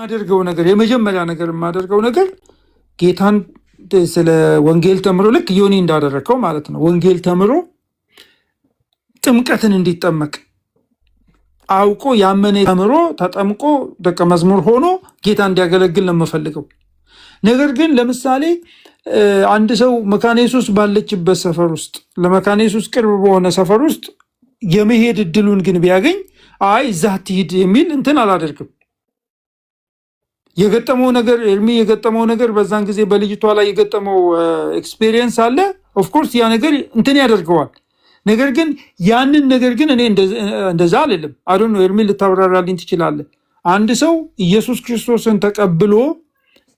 ማደርገው ነገር የመጀመሪያ ነገር የማደርገው ነገር ጌታን ስለ ወንጌል ተምሮ ልክ ዮኒ እንዳደረከው ማለት ነው። ወንጌል ተምሮ ጥምቀትን እንዲጠመቅ አውቆ ያመነ ተምሮ ተጠምቆ ደቀ መዝሙር ሆኖ ጌታ እንዲያገለግል ነው የምፈልገው። ነገር ግን ለምሳሌ አንድ ሰው መካነ ኢየሱስ ባለችበት ሰፈር ውስጥ ለመካነ ኢየሱስ ቅርብ በሆነ ሰፈር ውስጥ የመሄድ እድሉን ግን ቢያገኝ አይ እዛ አትሂድ የሚል እንትን አላደርግም። የገጠመው ነገር የገጠመው ነገር በዛን ጊዜ በልጅቷ ላይ የገጠመው ኤክስፒሪየንስ አለ። ኦፍ ኮርስ ያ ነገር እንትን ያደርገዋል። ነገር ግን ያንን ነገር ግን እኔ እንደዛ አይደለም። አዶን ነው ኤርሚ ልታብራራልኝ ትችላለህ። አንድ ሰው ኢየሱስ ክርስቶስን ተቀብሎ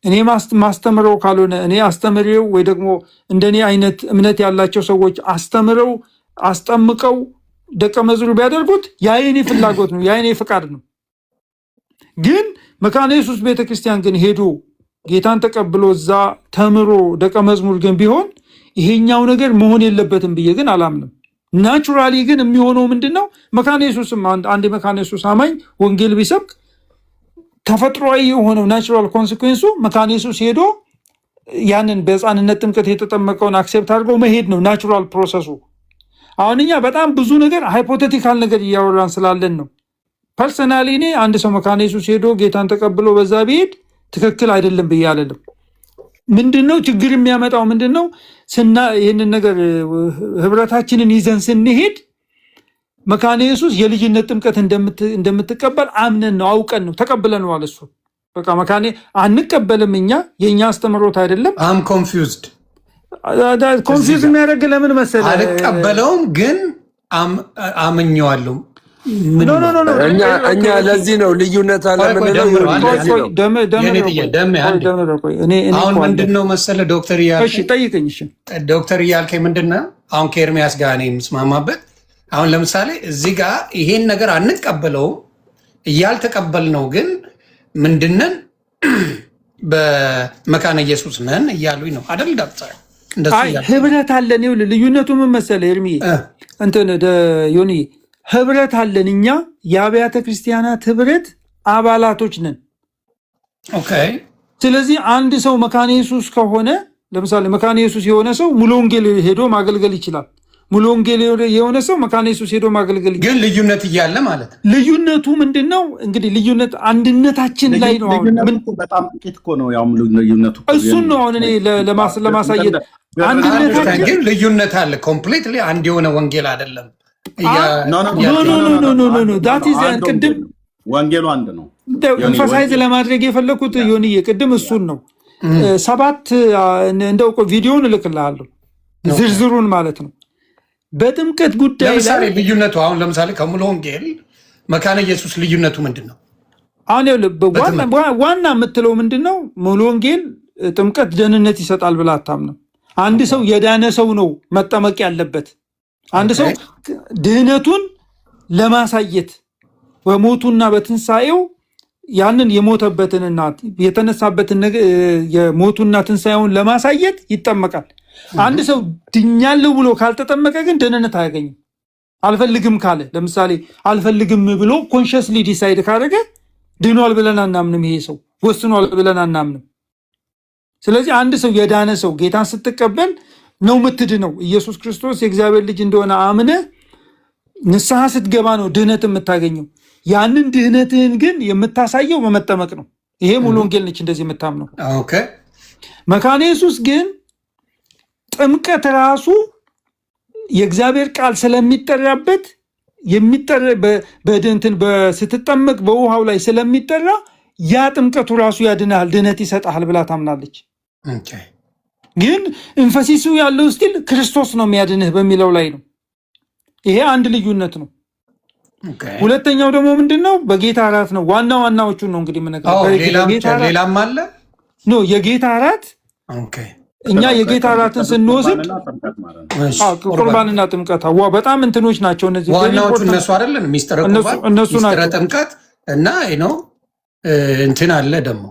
እኔ ማስተምረው ካልሆነ እኔ አስተምሬው ወይ ደግሞ እንደኔ አይነት እምነት ያላቸው ሰዎች አስተምረው አስጠምቀው ደቀ መዝሙር ቢያደርጉት ያ የኔ ፍላጎት ነው፣ ያ የኔ ፍቃድ ነው። ግን መካነ ኢየሱስ ቤተክርስቲያን ግን ሄዶ ጌታን ተቀብሎ እዛ ተምሮ ደቀ መዝሙር ግን ቢሆን ይሄኛው ነገር መሆን የለበትም ብዬ ግን አላምንም። ናቹራሊ ግን የሚሆነው ምንድነው? መካነ ኢየሱስም አንድ መካነ ኢየሱስ አማኝ ወንጌል ቢሰብክ ተፈጥሯዊ የሆነው ናቹራል ኮንሲኩዌንሱ መካነ ኢየሱስ ሄዶ ያንን በሕፃንነት ጥምቀት የተጠመቀውን አክሴፕት አድርገው መሄድ ነው ናቹራል ፕሮሰሱ። አሁን እኛ በጣም ብዙ ነገር ሃይፖቴቲካል ነገር እያወራን ስላለን ነው። ፐርሰናሊ እኔ አንድ ሰው መካነ ኢየሱስ ሄዶ ጌታን ተቀብሎ በዛ ቢሄድ ትክክል አይደለም ብዬ አልልም። ምንድነው ችግር የሚያመጣው? ምንድነው ይህንን ነገር ህብረታችንን ይዘን ስንሄድ መካነ ኢየሱስ የልጅነት ጥምቀት እንደምትቀበል አምነን ነው አውቀን ነው ተቀብለነዋል። እሱ በቃ መካነ አንቀበልም፣ እኛ የኛ አስተምሮት አይደለም። አም ኮንፊውዝድ ኮንፊውዝ የሚያደርግ ለምን መሰለህ? አልቀበለውም ግን አምኜዋለሁ። እኛ ለዚህ ነው ልዩነት አለምንለው። አሁን ምንድነው መሰለህ ዶክተር እያልከኝ ምንድነው አሁን ከኤርሚያስ ጋር እኔ የምስማማበት አሁን ለምሳሌ እዚህ ጋር ይሄን ነገር አንቀበለውም እያልተቀበልነው ግን ምንድነን በመካነ ኢየሱስ ነን እያሉኝ ነው አይደል ዶክተር? ህብረት አለን። ይኸውልህ ልዩነቱ ምን መሰለህ ኤርሚ እንትን ዮኒ ህብረት አለን። እኛ የአብያተ ክርስቲያናት ህብረት አባላቶች ነን። ኦኬ። ስለዚህ አንድ ሰው መካነ ኢየሱስ ከሆነ ለምሳሌ መካነ ኢየሱስ የሆነ ሰው ሙሉ ወንጌል ሄዶ ማገልገል ይችላል። ሙሉ ወንጌል የሆነ ሰው መካነ ኢየሱስ ሄዶ ማገልገል ይችላል። ግን ልዩነት እያለ ማለት ነው። ልዩነቱ ምንድነው እንግዲህ? ልዩነት አንድነታችን ላይ ነው። በጣም ጥቂት እኮ ነው ያው ልዩነቱ። እሱን ነው አሁን እኔ ለማሳየት አንድነታችን ግን ልዩነት አለ። ኮምፕሊትሊ አንድ የሆነ ወንጌል አይደለም። ቅድም ወንጌሉ አንድ ነው። ኤምፋሳይዝ ለማድረግ የፈለኩት ዮኒዬ ቅድም እሱን ነው። 7 እንደው ቪዲዮውን እልክልሃለሁ ዝርዝሩን ማለት ነው። በጥምቀት ጉዳይ ለምሳሌ ልዩነቱ አሁን ለምሳሌ ከሙሉ ወንጌል መካነ ኢየሱስ ልዩነቱ ምንድን ነው? አሁን ዋና የምትለው ምንድን ነው? ሙሉ ወንጌል ጥምቀት ደህንነት ይሰጣል ብላ አታምንም። አንድ ሰው የዳነ ሰው ነው መጠመቅ ያለበት። አንድ ሰው ድህነቱን ለማሳየት በሞቱና በትንሣኤው ያንን የሞተበትንና የተነሳበትን የሞቱና ትንሣኤውን ለማሳየት ይጠመቃል። አንድ ሰው ድኛለሁ ብሎ ካልተጠመቀ ግን ደህንነት አያገኝም። አልፈልግም ካለ ለምሳሌ አልፈልግም ብሎ ኮንሽስሊ ዲሳይድ ካደረገ ድኗል ብለን አናምንም። ይሄ ሰው ወስኗል ብለን አናምንም። ስለዚህ አንድ ሰው የዳነ ሰው ጌታን ስትቀበል ነው የምትድነው። ኢየሱስ ክርስቶስ የእግዚአብሔር ልጅ እንደሆነ አምነህ ንስሐ ስትገባ ነው ድህነት የምታገኘው። ያንን ድህነትህን ግን የምታሳየው በመጠመቅ ነው። ይሄ ሙሉ ወንጌል ነች እንደዚህ የምታምነው። መካነ ኢየሱስ ግን ጥምቀት ራሱ የእግዚአብሔር ቃል ስለሚጠራበት ስትጠመቅ በውሃው ላይ ስለሚጠራ ያ ጥምቀቱ ራሱ ያድናል፣ ድህነት ይሰጣል ብላ ታምናለች። ግን ኤንፈሲሱ ያለው ስቲል ክርስቶስ ነው የሚያድንህ በሚለው ላይ ነው። ይሄ አንድ ልዩነት ነው። ሁለተኛው ደግሞ ምንድነው? በጌታ እራት ነው። ዋናዎቹን ነው እንግዲህ ሌላም አለ ነው የጌታ እራት። እኛ የጌታ እራትን ስንወስድ ቁርባንና ጥምቀት በጣም እንትኖች ናቸው። እነዚህ ዋናዎቹ እነሱ አይደለን? ሚስጥረ ቁርባን፣ ሚስጥረ ጥምቀት እና እንትን አለ ደግሞ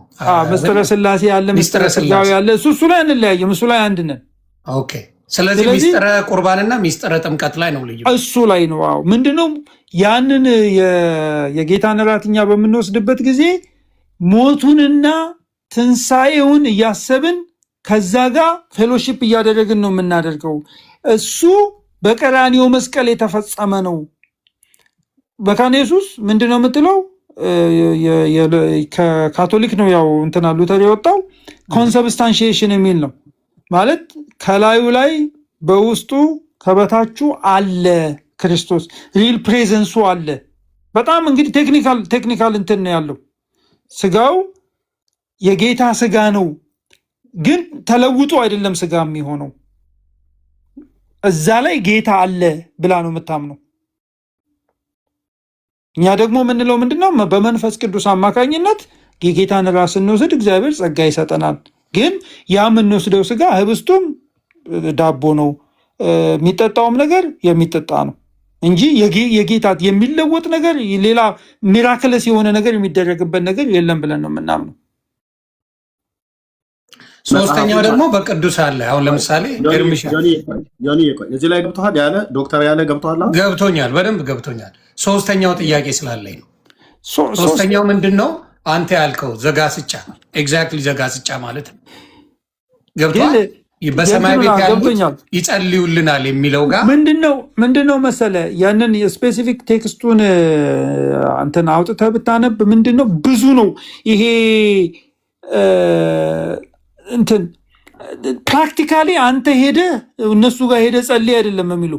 ምስጢረ ሥላሴ ያለ ምስጢረ ሥጋዌ ያለ እሱ ላይ አንለያየም። እሱ ላይ አንድ ነን። ኦኬ። ስለዚህ ሚስጥረ ቁርባንና ሚስጥረ ጥምቀት ላይ ነው ልዩ። እሱ ላይ ነው። ምንድነው ያንን የጌታን እራት እኛ በምንወስድበት ጊዜ ሞቱንና ትንሣኤውን እያሰብን ከዛ ጋር ፌሎሺፕ እያደረግን ነው የምናደርገው። እሱ በቀራንዮ መስቀል የተፈጸመ ነው። መካነ ኢየሱስ ምንድነው የምትለው? ከካቶሊክ ነው ያው እንትና ሉተር የወጣው ኮንሰብስታንሺዬሽን የሚል ነው። ማለት ከላዩ ላይ በውስጡ ከበታቹ አለ ክርስቶስ፣ ሪል ፕሬዘንሱ አለ። በጣም እንግዲህ ቴክኒካል እንትን ነው ያለው። ስጋው የጌታ ስጋ ነው፣ ግን ተለውጦ አይደለም ስጋ የሚሆነው። እዛ ላይ ጌታ አለ ብላ ነው የምታምነው። እኛ ደግሞ የምንለው ምንድነው? በመንፈስ ቅዱስ አማካኝነት የጌታን ራስ ስንወስድ እግዚአብሔር ጸጋ ይሰጠናል። ግን ያ የምንወስደው ስጋ ህብስቱም ዳቦ ነው፣ የሚጠጣውም ነገር የሚጠጣ ነው እንጂ የጌታ የሚለወጥ ነገር ሌላ ሚራክለስ የሆነ ነገር የሚደረግበት ነገር የለም ብለን ነው የምናምነው። ሶስተኛው ደግሞ በቅዱስ አለ። አሁን ለምሳሌ ኤርሚሻ እዚህ ላይ ገብቶሃል ያለ ዶክተር ያለ ገብቶሃል? ገብቶኛል፣ በደንብ ገብቶኛል። ሶስተኛው ጥያቄ ስላለኝ ነው። ሶስተኛው ምንድን ነው? አንተ ያልከው ዘጋስጫ፣ ኤግዛክትሊ ዘጋስጫ ማለት ነው። ገብቶሃል? በሰማይ ቤት ያሉት ይጸልዩልናል የሚለው ጋር ምንድነው መሰለ፣ ያንን የስፔሲፊክ ቴክስቱን አንተን አውጥተህ ብታነብ ምንድነው ብዙ ነው ይሄ እንትን ፕራክቲካሊ አንተ ሄደ እነሱ ጋር ሄደ ጸልይ አይደለም የሚሉ።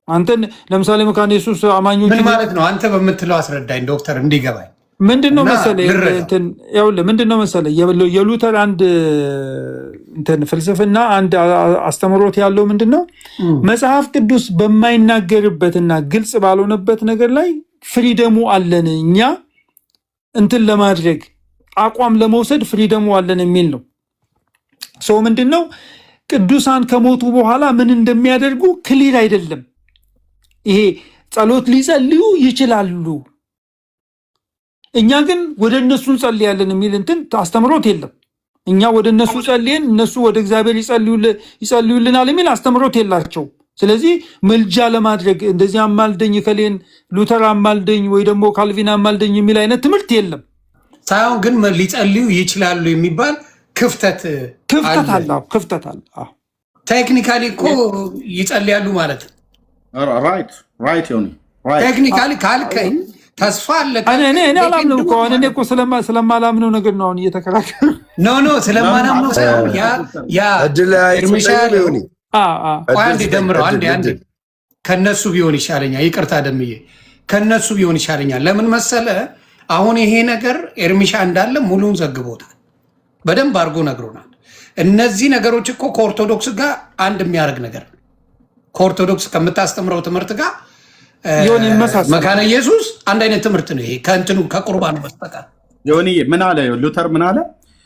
አንተን ለምሳሌ መካነ ኢየሱስ አማኞች ምን ማለት ነው? አንተ በምትለው አስረዳኝ ዶክተር እንዲገባኝ። ምንድነው መሰለ እንትን ያውልህ ምንድነው መሰለ የሉተር አንድ እንትን ፍልስፍና አንድ አስተምሮት ያለው ምንድነው መጽሐፍ ቅዱስ በማይናገርበትና ግልጽ ባልሆነበት ነገር ላይ ፍሪደሙ አለን እኛ እንትን ለማድረግ አቋም ለመውሰድ ፍሪደሙ አለን የሚል ነው። ሰው ምንድነው ቅዱሳን ከሞቱ በኋላ ምን እንደሚያደርጉ ክሊር አይደለም። ይሄ ጸሎት ሊጸልዩ ይችላሉ፣ እኛ ግን ወደ እነሱ እንጸልያለን የሚል እንትን አስተምሮት የለም። እኛ ወደ እነሱ ጸልየን እነሱ ወደ እግዚአብሔር ይጸልዩልናል የሚል አስተምሮት የላቸው። ስለዚህ ምልጃ ለማድረግ እንደዚህ አማልደኝ ከሌን ሉተር አማልደኝ ወይ ደግሞ ካልቪን አማልደኝ የሚል አይነት ትምህርት የለም። ሳይሆን ግን ሊጸልዩ ይችላሉ የሚባል ክፍተት አለ። ቴክኒካሊ እኮ ይጸልያሉ ማለት ነው። ራይት ሆነ ቴክኒካሊ ካልከኝ ተስፋ አለ። እኔ አላምንም እኮ እኔ እኮ ስለማላምነው ነገር ነው አሁን እየተከራከረ ኖ ስለማላምነው ሳይሆን ያ ኤርሚሻል አንዴ ደምረው አንዴ ከነሱ ቢሆን ይሻለኛል። ይቅርታ ደምዬ ከነሱ ቢሆን ይሻለኛል። ለምን መሰለ አሁን ይሄ ነገር ኤርሚሻ እንዳለ ሙሉን ዘግቦታል፣ በደንብ አድርጎ ነግሮናል። እነዚህ ነገሮች እኮ ከኦርቶዶክስ ጋር አንድ የሚያደርግ ነገር ነው። ከኦርቶዶክስ ከምታስተምረው ትምህርት ጋር መካነ ኢየሱስ አንድ አይነት ትምህርት ነው። ይሄ ከእንትኑ ከቁርባኑ በስተቀር ዮኒ ምን አለ? ሉተር ምን አለ?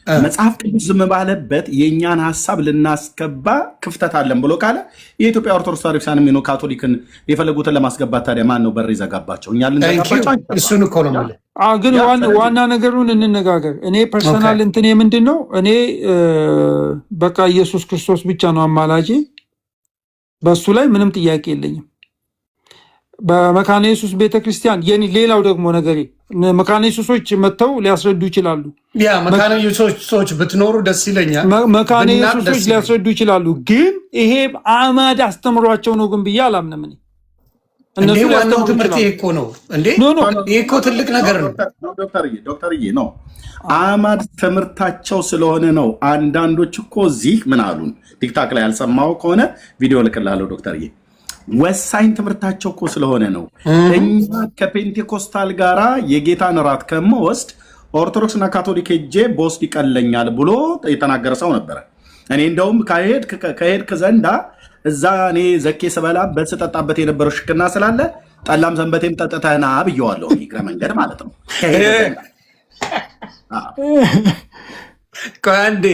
መጽሐፍ ቅዱስ ዝም ባለበት የእኛን ሀሳብ ልናስገባ ክፍተት አለን ብሎ ካለ የኢትዮጵያ ኦርቶዶክስ ታሪክሳን የሚኖ ካቶሊክን የፈለጉትን ለማስገባት ታዲያ ማን ነው በር ይዘጋባቸው? እኛ ልንዘጋባቸው? እሱን እኮ ነው ማለት። ግን ዋና ነገሩን እንነጋገር። እኔ ፐርሰናል እንትኔ ምንድን ነው እኔ በቃ ኢየሱስ ክርስቶስ ብቻ ነው አማላጄ። በእሱ ላይ ምንም ጥያቄ የለኝም። በመካነ ኢየሱስ ቤተክርስቲያን ሌላው ደግሞ ነገሬ መካነ ኢየሱሶች መጥተው ሊያስረዱ ይችላሉ። መካነ ኢየሱሶች ብትኖሩ ደስ ይለኛል። መካነ ኢየሱሶች ሊያስረዱ ይችላሉ። ግን ይሄ አማድ አስተምሯቸው ነው ግን ብዬ አላምንም። እነሱ ዋናው ትምህርት ይሄ እኮ ነው እንዴ? ይሄ እኮ ትልቅ ነገር ነው ዶክተርዬ ነው አማድ ትምህርታቸው ስለሆነ ነው። አንዳንዶች እኮ እዚህ ምን አሉን ቲክታክ ላይ ያልሰማው ከሆነ ቪዲዮ ልክላለሁ ዶክተርዬ። ወሳኝ ትምህርታቸው እኮ ስለሆነ ነው። እኛ ከፔንቴኮስታል ጋራ የጌታን እራት ከመወስድ ኦርቶዶክስና ካቶሊክ ሄጄ ቦስድ ይቀለኛል ብሎ የተናገረ ሰው ነበረ። እኔ እንደውም ከሄድክ ዘንዳ እዛ እኔ ዘኬ ስበላበት ስጠጣበት የነበረው ሽክና ስላለ ጠላም ሰንበቴም ጠጥተህና ብየዋለሁ። እግረ መንገድ ማለት ነው። አንዴ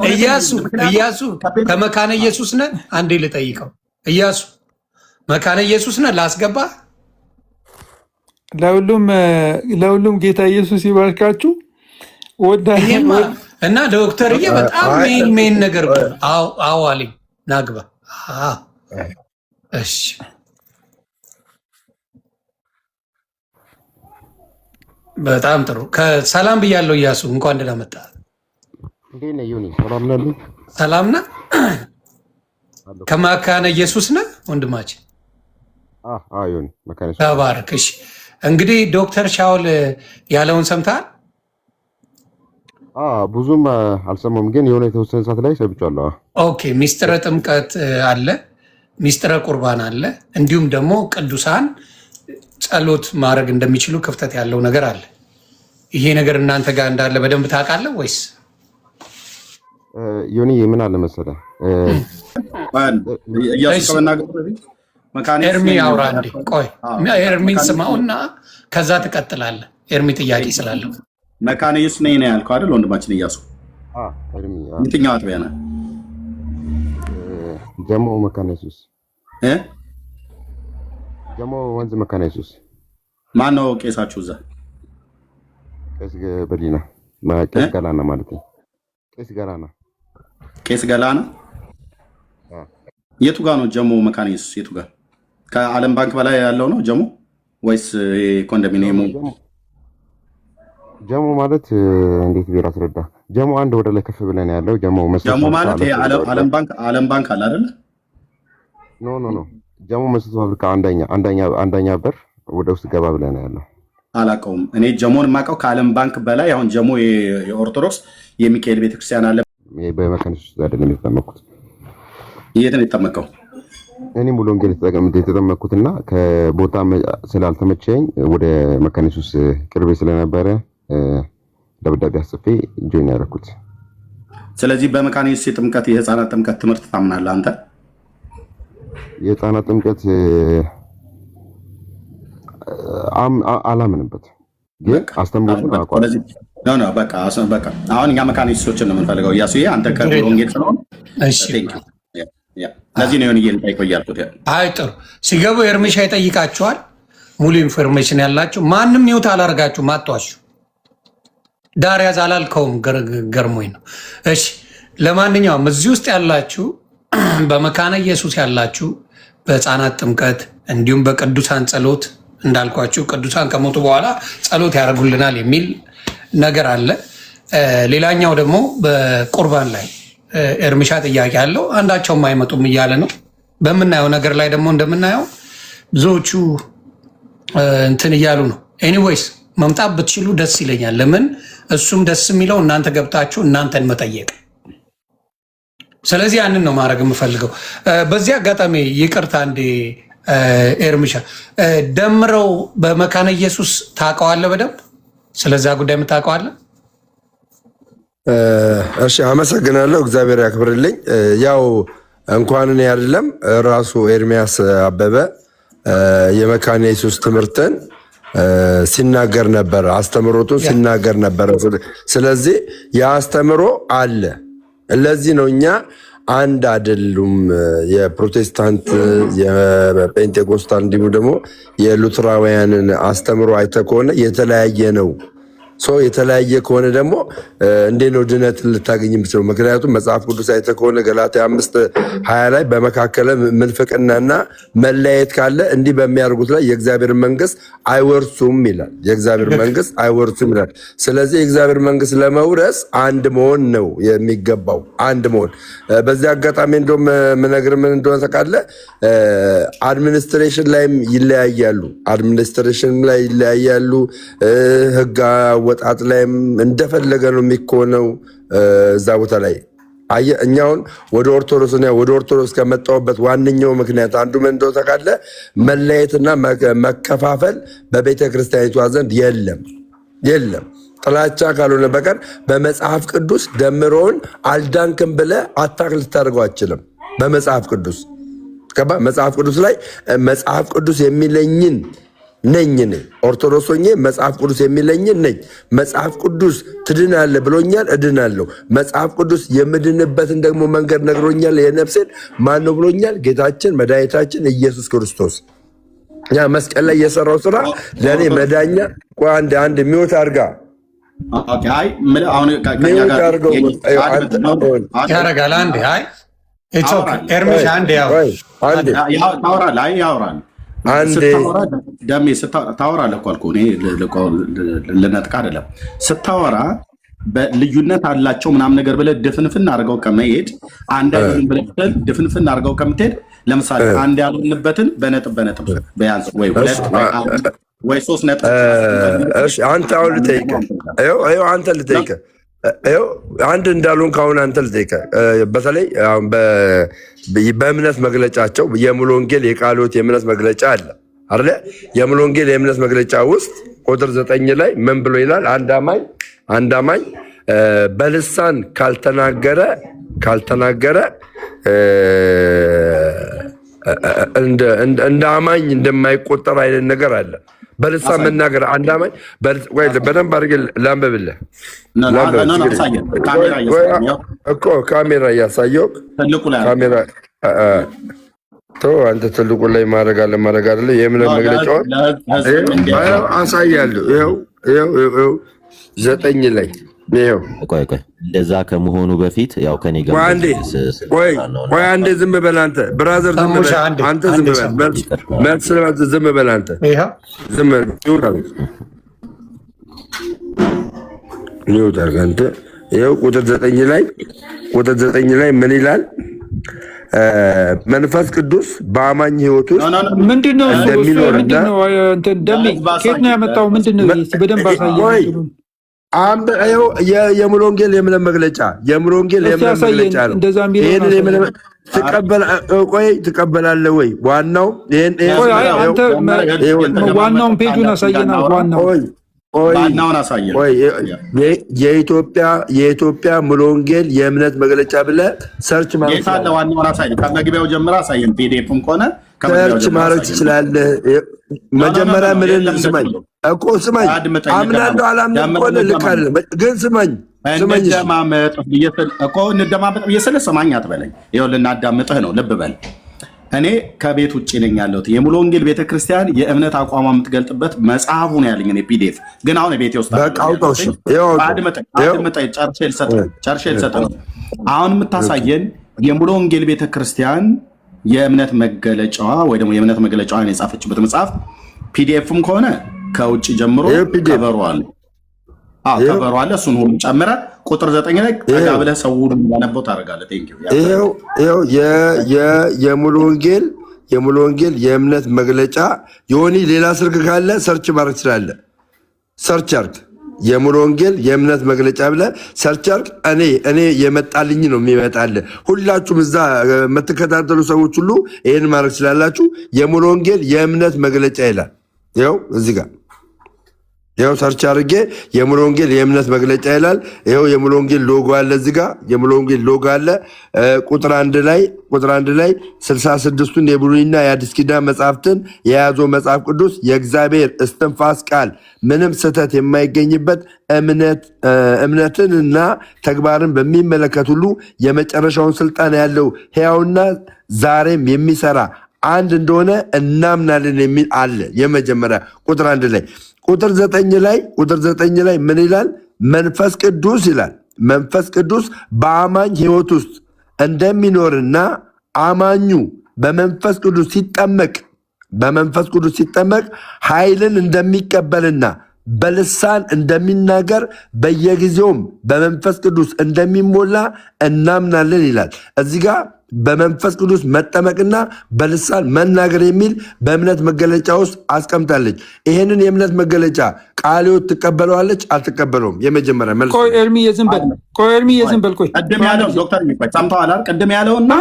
እያሱ ከመካነ ኢየሱስ ነህ? አንዴ ልጠይቀው። እያሱ መካነ ኢየሱስ ነህ? ላስገባ። ለሁሉም ጌታ ኢየሱስ ይባርካችሁ። እና ዶክተርዬ በጣም ሜን ነገር አዎ አለኝ። ናግባ። እሺ በጣም ጥሩ። ከሰላም ብያለሁ እያሱ፣ እንኳን ደህና መጣ። እንዴት ነህ ዮኒ? ሰላም ነህ? ሰላም ነህ? ከመካነ ኢየሱስ ነህ ወንድማችን? ዮኒ መካነ ኢየሱስ። ተባረክ። እሺ እንግዲህ ዶክተር ሻውል ያለውን ሰምተሃል? ብዙም አልሰማም፣ ግን የሆነ የተወሰነ ሰዓት ላይ ሰምቻለሁ። ኦኬ። ሚስጥረ ጥምቀት አለ፣ ሚስጥረ ቁርባን አለ፣ እንዲሁም ደግሞ ቅዱሳን ጸሎት ማድረግ እንደሚችሉ ክፍተት ያለው ነገር አለ። ይሄ ነገር እናንተ ጋር እንዳለ በደንብ ታውቃለህ ወይስ? ዮኒ ምን አለ መሰለህ፣ ኤርሚ አውራ እንዴ? ቆይ ኤርሚን ስማውና ከዛ ትቀጥላለህ። ኤርሚ ጥያቄ ስላለው መካነ ኢየሱስ ነኝ ነው ያልከው አይደል ወንድማችን እያሱ? የትኛው አጥቢያ ነህ? ጀሞ መካነ ኢየሱስ ጀሞ ወንዝ መካነ ኢየሱስ። ማን ነው ቄሳችሁ እዛ? ቄስ በሊና ቄስ ገላና ማለት ነው። ቄስ ገላና ቄስ ገላና የቱ ጋር ነው ጀሞ መካነ ኢየሱስ? የቱ ጋር? ከዓለም ባንክ በላይ ያለው ነው ጀሞ ወይስ ኮንዶሚኒየሙ? ጀሞ ማለት እንዴት ቢራ አስረዳ። ጀሞ አንድ ወደ ላይ ከፍ ብለን ያለው ጀሞ ማለት ይሄ ዓለም ባንክ አለ አይደል? ኖ ጀሞ መስጠት ፋብሪካ አንደኛ በር ወደ ውስጥ ገባ ብለን ያለው። አላውቀውም እኔ ጀሞን የማውቀው ከዓለም ባንክ በላይ አሁን ጀሞ የኦርቶዶክስ የሚካኤል ቤተክርስቲያን አለ። በመካነ ኢየሱስ አይደለም የተጠመቅኩት። የት ነው የተጠመቀው? እኔ ሙሉ ወንጌል የተጠመቅኩትና ከቦታ ስላልተመቸኝ ወደ መካነ ኢየሱስ ቅርቤ ስለነበረ ደብዳቤ አስፌ ጆይን ያደረኩት። ስለዚህ በመካነ ኢየሱስ የጥምቀት የህፃናት ጥምቀት ትምህርት ታምናለህ አንተ? የህፃናት ጥምቀት አላምንበት፣ ግን አስተምሮቱን አውቀዋለሁ። በቃ አሁን እኛ መካነ ኢየሱሶችን ነው የምንፈልገው። እያሱ አንተ ከወንጌል ስለሆነ ለዚህ ነው ይሄን ጠይቆ እያልኩት። አይ ጥሩ። ሲገቡ ኤርሚሻ ይጠይቃቸዋል። ሙሉ ኢንፎርሜሽን ያላችሁ ማንም ይውት አላርጋችሁም፣ አትዋሹ። ዳር ያዝ አላልከውም፣ ገርሞኝ ነው። እሺ ለማንኛውም እዚህ ውስጥ ያላችሁ በመካነ ኢየሱስ ያላችሁ በህፃናት ጥምቀት እንዲሁም በቅዱሳን ጸሎት እንዳልኳችሁ ቅዱሳን ከሞቱ በኋላ ጸሎት ያደርጉልናል የሚል ነገር አለ። ሌላኛው ደግሞ በቁርባን ላይ ኤርሚሻ ጥያቄ አለው። አንዳቸውም አይመጡም እያለ ነው። በምናየው ነገር ላይ ደግሞ እንደምናየው ብዙዎቹ እንትን እያሉ ነው። ኤኒዌይስ መምጣት ብትችሉ ደስ ይለኛል። ለምን እሱም ደስ የሚለው እናንተ ገብታችሁ እናንተን መጠየቅ። ስለዚህ ያንን ነው ማድረግ የምፈልገው። በዚህ አጋጣሚ ይቅርታ እንዴ ኤርሚሻ ደምረው በመካነ ኢየሱስ ታውቀዋለህ? በደንብ ስለዛ ጉዳይ የምታውቀዋለህ? እሺ አመሰግናለሁ። እግዚአብሔር ያክብርልኝ። ያው እንኳን እኔ አይደለም ራሱ ኤርሚያስ አበበ የመካነ ኢየሱስ ትምህርትን ሲናገር ነበር፣ አስተምሮቱን ሲናገር ነበር። ስለዚህ የአስተምሮ አለ። ለዚህ ነው እኛ አንድ አይደሉም። የፕሮቴስታንት የፔንቴኮስታል እንዲሁም ደግሞ የሉትራውያንን አስተምሮ አይተህ ከሆነ የተለያየ ነው። የተለያየ ከሆነ ደግሞ እንዴት ነው ድነት ልታገኝ የምትችለው? ምክንያቱም መጽሐፍ ቅዱስ አይተህ ከሆነ ገላትያ 5:20 ላይ በመካከለ ምንፍቅናና መለያየት ካለ እንዲህ በሚያደርጉት ላይ የእግዚአብሔር መንግስት አይወርሱም ይላል። የእግዚአብሔር መንግስት አይወርሱም ይላል። ስለዚህ የእግዚአብሔር መንግስት ለመውረስ አንድ መሆን ነው የሚገባው፣ አንድ መሆን። በዚህ አጋጣሚ እንደውም ምነግርህ ምን እንደሆነ ታውቃለህ? አድሚኒስትሬሽን ላይም ይለያያሉ። አድሚኒስትሬሽን ላይ ይለያያሉ። ህግ ወጣት ላይም እንደፈለገ ነው የሚኮነው። እዛ ቦታ ላይ እኛውን ወደ ኦርቶዶክስ ከመጣሁበት ዋነኛው ምክንያት አንዱ ምን እንደሆነ ታውቃለህ? መለየትና መከፋፈል በቤተ ክርስቲያኒቷ ዘንድ የለም። ጥላቻ ካልሆነ በቀር በመጽሐፍ ቅዱስ ደምሮውን አልዳንክም ብለህ አታክ ልታደርገው አችልም። በመጽሐፍ ቅዱስ መጽሐፍ ቅዱስ ላይ መጽሐፍ ቅዱስ የሚለኝን ነኝ እኔ ኦርቶዶክስ ሆኜ መጽሐፍ ቅዱስ የሚለኝን ነኝ። መጽሐፍ ቅዱስ ትድናለህ ብሎኛል፣ እድናለሁ። መጽሐፍ ቅዱስ የምድንበትን ደግሞ መንገድ ነግሮኛል። የነፍሴን ማን ነው ብሎኛል? ጌታችን መድኃኒታችን ኢየሱስ ክርስቶስ። ያ መስቀል ላይ የሰራው ስራ ለእኔ መዳኛ። አንድ ሚወት አድርጋ ያረጋል። አንዴ ኤርሚሻ አንዴ ያወራል። አንዴ ደሜ ታወራለህ እኮ አልኩህ። እኔ ልነጥቅ አይደለም ስታወራ በልዩነት አላቸው ምናምን ነገር ብለህ ድፍንፍን አድርገው ከመሄድ አንድ አይሆንም ብለህ ድፍንፍን አድርገው ከምትሄድ ለምሳሌ አንድ ያልሆንበትን በነጥብ ቢያንስ ወይ ሁለት ወይ ሶስት ነጥብ አንተ አሁን ልጠይቅህ አንተ ልጠይቅህ አንድ እንዳሉን ከአሁን አንተ ልጠይቅህ በተለይ በእምነት መግለጫቸው የሙሉ ወንጌል የቃሎት የእምነት መግለጫ አለ አይደለ? የሙሉ ወንጌል የእምነት መግለጫ ውስጥ ቁጥር 9 ላይ ምን ብሎ ይላል? አንድ አማኝ በልሳን ካልተናገረ እንደ አማኝ እንደማይቆጠር አይነት ነገር አለ። በልሳን መናገር አንድ አማኝ በደንብ አድርገህ ላንብብልህ እኮ ካሜራ እያሳየው ካሜራ አንተ ትልቁ ላይ ማድረግ አለ የእምነት መግለጫውን አሳያለሁ። ይኸው 9 ላይ ቆይ እንደዛ ከመሆኑ በፊት ያው ከኔ ጋር ቆይ አንዴ ዝም በል አንተ ብራዘር አንተ ዝም በል አንተ ይኸው ቁጥር 9 ላይ ምን ይላል? መንፈስ ቅዱስ በአማኝ ሕይወት ውስጥ ምንድነው ከየት ነው ያመጣው? ምንድነው በደንብ አሳየኝ። የሙሉ ወንጌል የእምነት መግለጫ ነው። ትቀበላለህ ወይ? ዋናው ዋናውን ፔጁን አሳየና የኢትዮጵያ ሙሉ ወንጌል የእምነት መግለጫ ብለህ ሰርች ከመግቢያው ጀምረህ አሳየን። ፒዲኤፍም ከሆነ ሰርች ማድረግ ትችላለህ። መጀመሪያ ምን ስማኝ እኮ ስማኝ፣ አምናለሁ አላምንም እኮ ልክ አይደለም፣ ግን ስማኝ እንደማመጥ ብዬ ስለ ሰማኝ አትበለኝ። ይኸውልህ እናዳምጥህ ነው። ልብ በል እኔ ከቤት ውጭ ነኝ ያለሁት። የሙሉ ወንጌል ቤተክርስቲያን የእምነት አቋሟ የምትገልጥበት መጽሐፉ ነው ያለኝ እኔ ፒዲኤፍ። ግን አሁን ቤቴ ውስጥ ጨርሼ ልሰጥ ነው። አሁን የምታሳየን የሙሉ ወንጌል ቤተክርስቲያን የእምነት መገለጫዋ ወይ ደግሞ የእምነት መግለጫዋን የጻፈችበት መጽሐፍ ፒዲኤፍም ከሆነ ከውጭ ጀምሮ ከበሯል ከበሯል። እሱን ሁሉ ጨምረህ ቁጥር 9 ላይ ጠጋ ብለህ ሰው ሁሉ ያነበው ታደርጋለህ። ይኸው የሙሉ ወንጌል የእምነት መግለጫ የሆነ ሌላ ስልክ ካለ ሰርች ማድረግ ትችላለህ። ሰርች አድርግ የሙሉ ወንጌል የእምነት መግለጫ ብለህ ሰርች አድርግ። እኔ የመጣልኝ ነው የሚመጣልህ። ሁላችሁም እዛ የምትከታተሉ ሰዎች ሁሉ ይህን ማድረግ ትችላላችሁ። የሙሉ ወንጌል የእምነት መግለጫ ይላል። ይኸው እዚህ ጋር ይኸው ሰርች አድርጌ የሙሉ ወንጌል የእምነት መግለጫ ይላል። ይኸው የሙሉ ወንጌል ሎጎ አለ እዚህ ጋር የሙሉ ወንጌል ሎጎ አለ። ቁጥር 1 ላይ 66ቱን የብሉይና የአዲስ ኪዳን መጽሐፍትን የያዘው መጽሐፍ ቅዱስ የእግዚአብሔር እስትንፋስ ቃል ምንም ስህተት የማይገኝበት እምነትንና ተግባርን በሚመለከት ሁሉ የመጨረሻውን ስልጣን ያለው ሕያውና ዛሬም የሚሰራ አንድ እንደሆነ እናምናለን የሚል አለ። የመጀመሪያ ቁጥር 1 ላይ ቁጥር 9 ላይ ምን ይላል? መንፈስ ቅዱስ ይላል። መንፈስ ቅዱስ በአማኝ ሕይወት ውስጥ እንደሚኖርና አማኙ በመንፈስ ቅዱስ ሲጠመቅ ኃይልን እንደሚቀበልና በልሳን እንደሚናገር በየጊዜውም በመንፈስ ቅዱስ እንደሚሞላ እናምናለን ይላል። እዚህ ጋር በመንፈስ ቅዱስ መጠመቅና በልሳን መናገር የሚል በእምነት መገለጫ ውስጥ አስቀምጣለች። ይሄንን የእምነት መገለጫ ቃልዮት ትቀበለዋለች አልትቀበለውም? የመጀመሪያ መልስ ኤርሚዬ ዝም በል ቅድም ያለው ዶክተር ሰምተዋል አይደል? ቅድም ያለውና